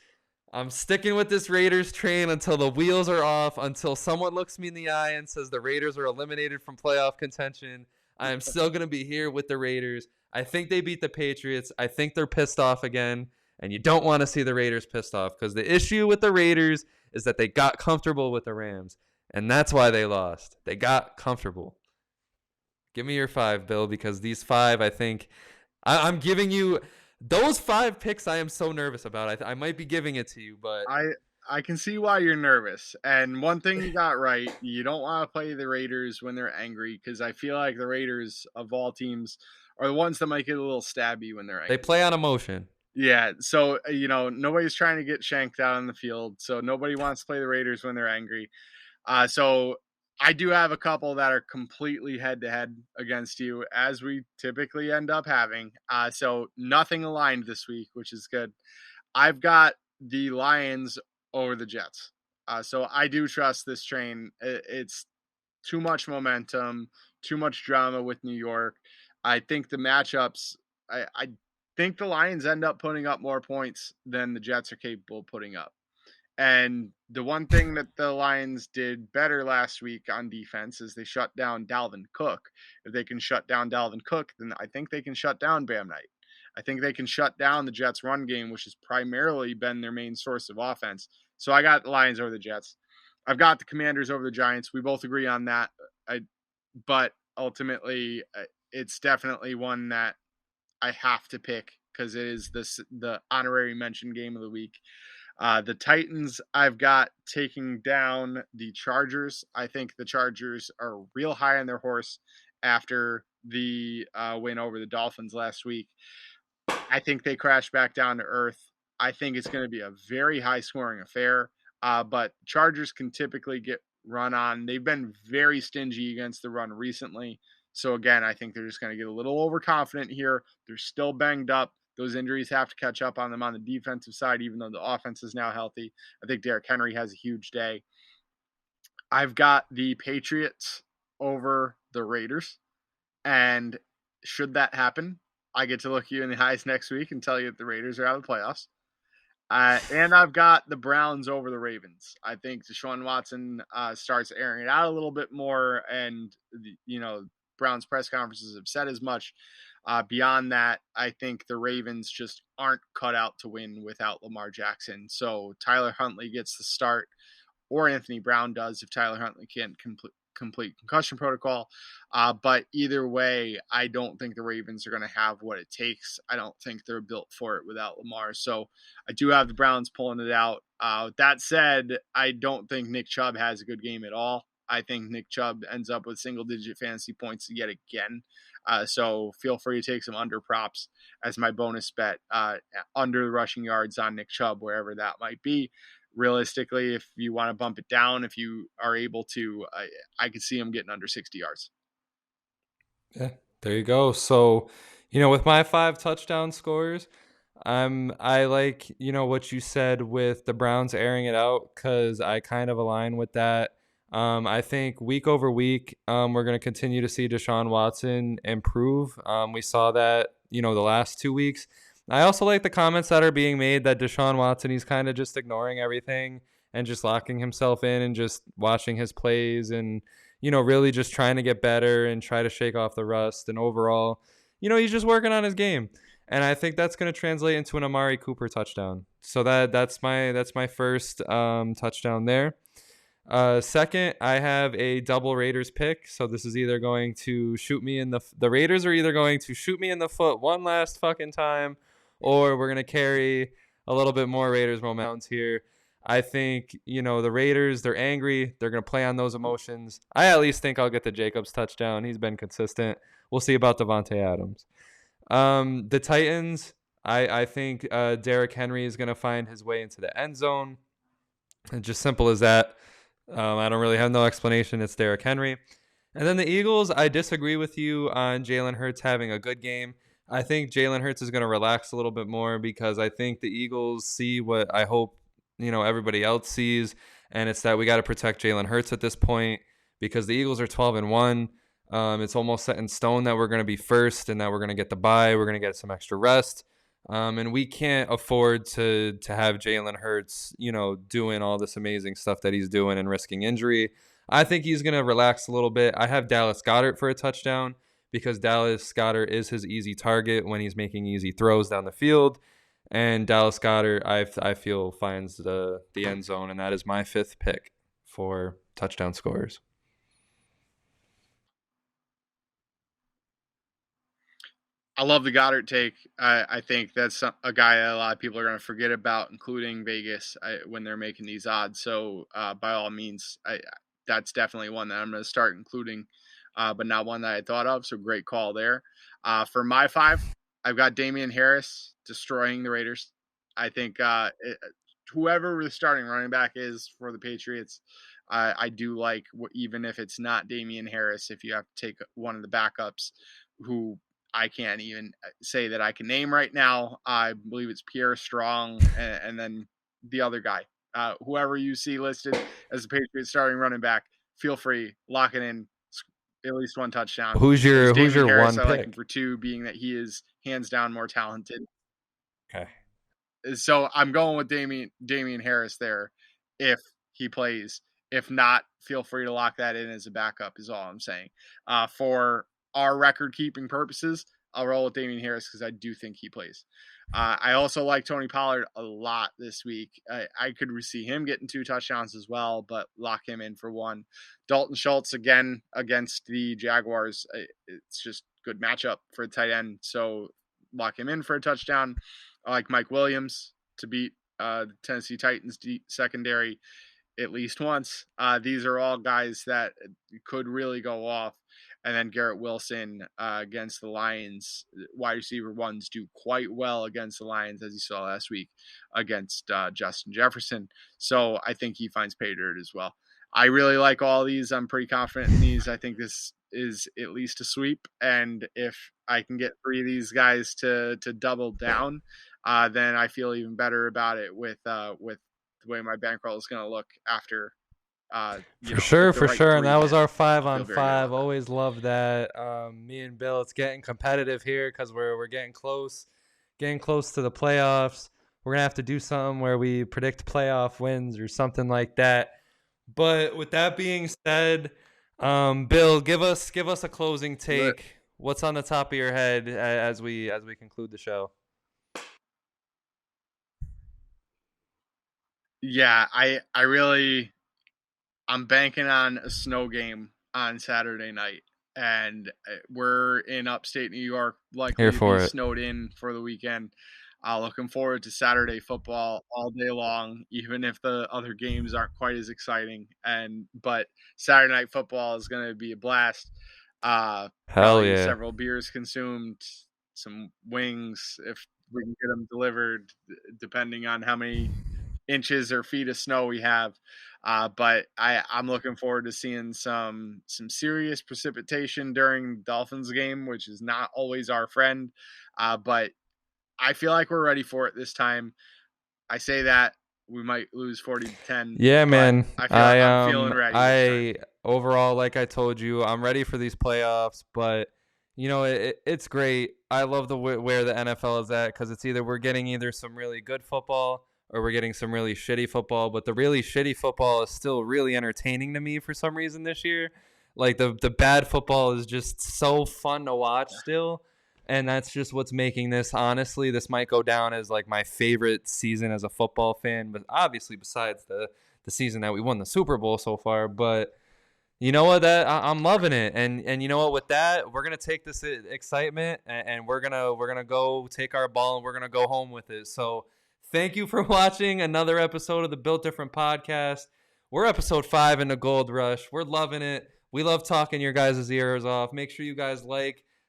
S1: I'm sticking with this Raiders train until the wheels are off, until someone looks me in the eye and says the Raiders are eliminated from playoff contention. I am still going to be here with the Raiders. I think they beat the Patriots. I think they're pissed off again, and you don't want to see the Raiders pissed off, because the issue with the Raiders is that they got comfortable with the Rams, and that's why they lost. They got comfortable. Give me your 5, Bill, because these 5, I think I'm giving you those 5 picks. I am so nervous about. I might be giving it to you, but
S3: I can see why you're nervous. And one thing you got right, you don't want to play the Raiders when they're angry, because I feel like the Raiders of all teams are the ones that might get a little stabby when they're angry.
S1: They play on emotion.
S3: Yeah, so nobody's trying to get shanked out on the field, so nobody wants to play the Raiders when they're angry. So I do have a couple that are completely head-to-head against you, as we typically end up having. So nothing aligned this week, which is good. I've got the Lions over the Jets. So I do trust this train. It's too much momentum, too much drama with New York. I think the matchups, I think the Lions end up putting up more points than the Jets are capable of putting up. And the one thing that the Lions did better last week on defense is they shut down Dalvin Cook. If they can shut down Dalvin Cook, then I think they can shut down Bam Knight. I think they can shut down the Jets' run game, which has primarily been their main source of offense. So I got the Lions over the Jets. I've got the Commanders over the Giants. We both agree on that. But ultimately, it's definitely one that I have to pick because it is the honorary mention game of the week. The Titans, I've got taking down the Chargers. I think the Chargers are real high on their horse after the win over the Dolphins last week. I think they crash back down to earth. I think it's going to be a very high scoring affair. But Chargers can typically get run on. They've been very stingy against the run recently. So again, I think they're just going to get a little overconfident here. They're still banged up. Those injuries have to catch up on them on the defensive side, even though the offense is now healthy. I think Derrick Henry has a huge day. I've got the Patriots over the Raiders. And should that happen, I get to look you in the eyes next week and tell you that the Raiders are out of the playoffs. And I've got the Browns over the Ravens. I think Deshaun Watson starts airing it out a little bit more, and Browns press conferences have said as much. Beyond that, I think the Ravens just aren't cut out to win without Lamar Jackson. So Tyler Huntley gets the start, or Anthony Brown does if Tyler Huntley can't complete concussion protocol. But either way, I don't think the Ravens are going to have what it takes. I don't think they're built for it without Lamar. So I do have the Browns pulling it out. That said, I don't think Nick Chubb has a good game at all. I think Nick Chubb ends up with single-digit fantasy points yet again. So feel free to take some under props as my bonus bet under the rushing yards on Nick Chubb, wherever that might be. Realistically, if you want to bump it down, if you are able to, I could see him getting under 60 yards.
S1: Yeah, there you go. So, with my 5 touchdown scores, I like, what you said with the Browns airing it out, because I kind of align with that. I think week over week, we're going to continue to see Deshaun Watson improve. We saw that, the last 2 weeks. I also like the comments that are being made that Deshaun Watson, he's kind of just ignoring everything and just locking himself in and just watching his plays and, really just trying to get better and try to shake off the rust. And overall, he's just working on his game. And I think that's going to translate into an Amari Cooper touchdown. So that's my first touchdown there. Second, I have a double Raiders pick. So this is either going to shoot me in the Raiders are either going to shoot me in the foot one last fucking time, or we're going to carry a little bit more Raiders momentum here. I think, the Raiders, they're angry. They're going to play on those emotions. I at least think I'll get the Jacobs touchdown. He's been consistent. We'll see about Devontae Adams. The Titans, I think Derrick Henry is going to find his way into the end zone. It's just simple as that. I don't really have no explanation. It's Derrick Henry. And then the Eagles, I disagree with you on Jalen Hurts having a good game. I think Jalen Hurts is going to relax a little bit more because I think the Eagles see what I hope, everybody else sees. And it's that we got to protect Jalen Hurts at this point because the Eagles are 12-1. It's almost set in stone that we're going to be first and that we're going to get the bye. We're going to get some extra rest. And we can't afford to have Jalen Hurts, doing all this amazing stuff that he's doing and risking injury. I think he's going to relax a little bit. I have Dallas Goedert for a touchdown because Dallas Goedert is his easy target when he's making easy throws down the field. And Dallas Goedert, I feel, finds the end zone, and that is my 5th pick for touchdown scorers.
S3: I love the Goddard take. I think that's a guy that a lot of people are going to forget about, including Vegas, when they're making these odds. So by all means, that's definitely one that I'm going to start including, but not one that I thought of. So great call there. For my 5, I've got Damian Harris destroying the Raiders. I think whoever the starting running back is for the Patriots, I do like, even if it's not Damian Harris, if you have to take one of the backups who I can't even say that I can name right now. I believe it's Pierre Strong and then the other guy. Whoever you see listed as the Patriots starting running back, feel free, lock it in, at least one touchdown.
S1: Who's your
S3: Harris,
S1: one
S3: I
S1: pick?
S3: like him for 2, being that he is hands down more talented.
S1: Okay.
S3: So I'm going with Damian Harris there if he plays. If not, feel free to lock that in as a backup is all I'm saying. For our record-keeping purposes, I'll roll with Damian Harris because I do think he plays. I also like Tony Pollard a lot this week. I could see him getting 2 touchdowns as well, but lock him in for 1. Dalton Schultz, again, against the Jaguars. It's just good matchup for a tight end. So lock him in for a touchdown. I like Mike Williams to beat the Tennessee Titans secondary at least once. These are all guys that could really go off. And then Garrett Wilson against the Lions. Wide receiver ones do quite well against the Lions, as you saw last week against Justin Jefferson. So I think he finds pay dirt as well. I really like all these. I'm pretty confident in these. I think this is at least a sweep. And if I can get 3 of these guys to double down, then I feel even better about it with the way my bankroll is going to look after.
S1: For sure. And that was our 5 on 5. Always love that. Me and Bill, it's getting competitive here because we're getting close to the playoffs. We're gonna have to do something where we predict playoff wins or something like that. But with that being said, Bill, give us a closing take. What's on the top of your head as we conclude the show?
S3: Yeah, I'm banking on a snow game on Saturday night, and we're in upstate New York, likely to be snowed in for the weekend. Looking forward to Saturday football all day long, even if the other games aren't quite as exciting. But Saturday night football is going to be a blast.
S1: Hell yeah!
S3: Several beers consumed, some wings if we can get them delivered, depending on how many inches or feet of snow we have. But I'm looking forward to seeing some serious precipitation during the Dolphins game, which is not always our friend. But I feel like we're ready for it this time. I say that we might lose 40-10.
S1: Yeah, man.
S3: I feel like I'm feeling ready.
S1: Overall, like I told you, I'm ready for these playoffs. But it's great. I love where the NFL is at because it's we're getting some really good football or we're getting some really shitty football. But the really shitty football is still really entertaining to me for some reason this year. Like the bad football is just so fun to watch still. And that's just what's making this, honestly, this might go down as like my favorite season as a football fan. But obviously besides the season that we won the Super Bowl so far. But you know what? I'm loving it. And you know what? With that, we're going to take this excitement and we're going to go take our ball and we're going to go home with it. So thank you for watching another episode of the Built Different podcast. We're episode 5 in the Gold Rush. We're loving it. We love talking your guys' ears off. Make sure you guys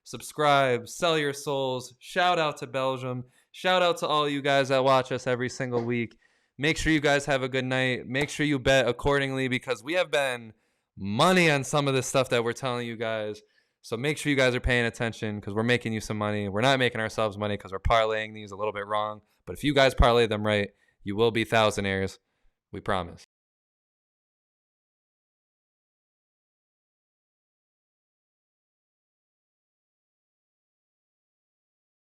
S1: subscribe, sell your souls. Shout out to Belgium. Shout out to all you guys that watch us every single week. Make sure you guys have a good night. Make sure you bet accordingly because we have been money on some of this stuff that we're telling you guys. So make sure you guys are paying attention because we're making you some money. We're not making ourselves money because we're parlaying these a little bit wrong. But if you guys parlay them right, you will be thousandaires. We promise.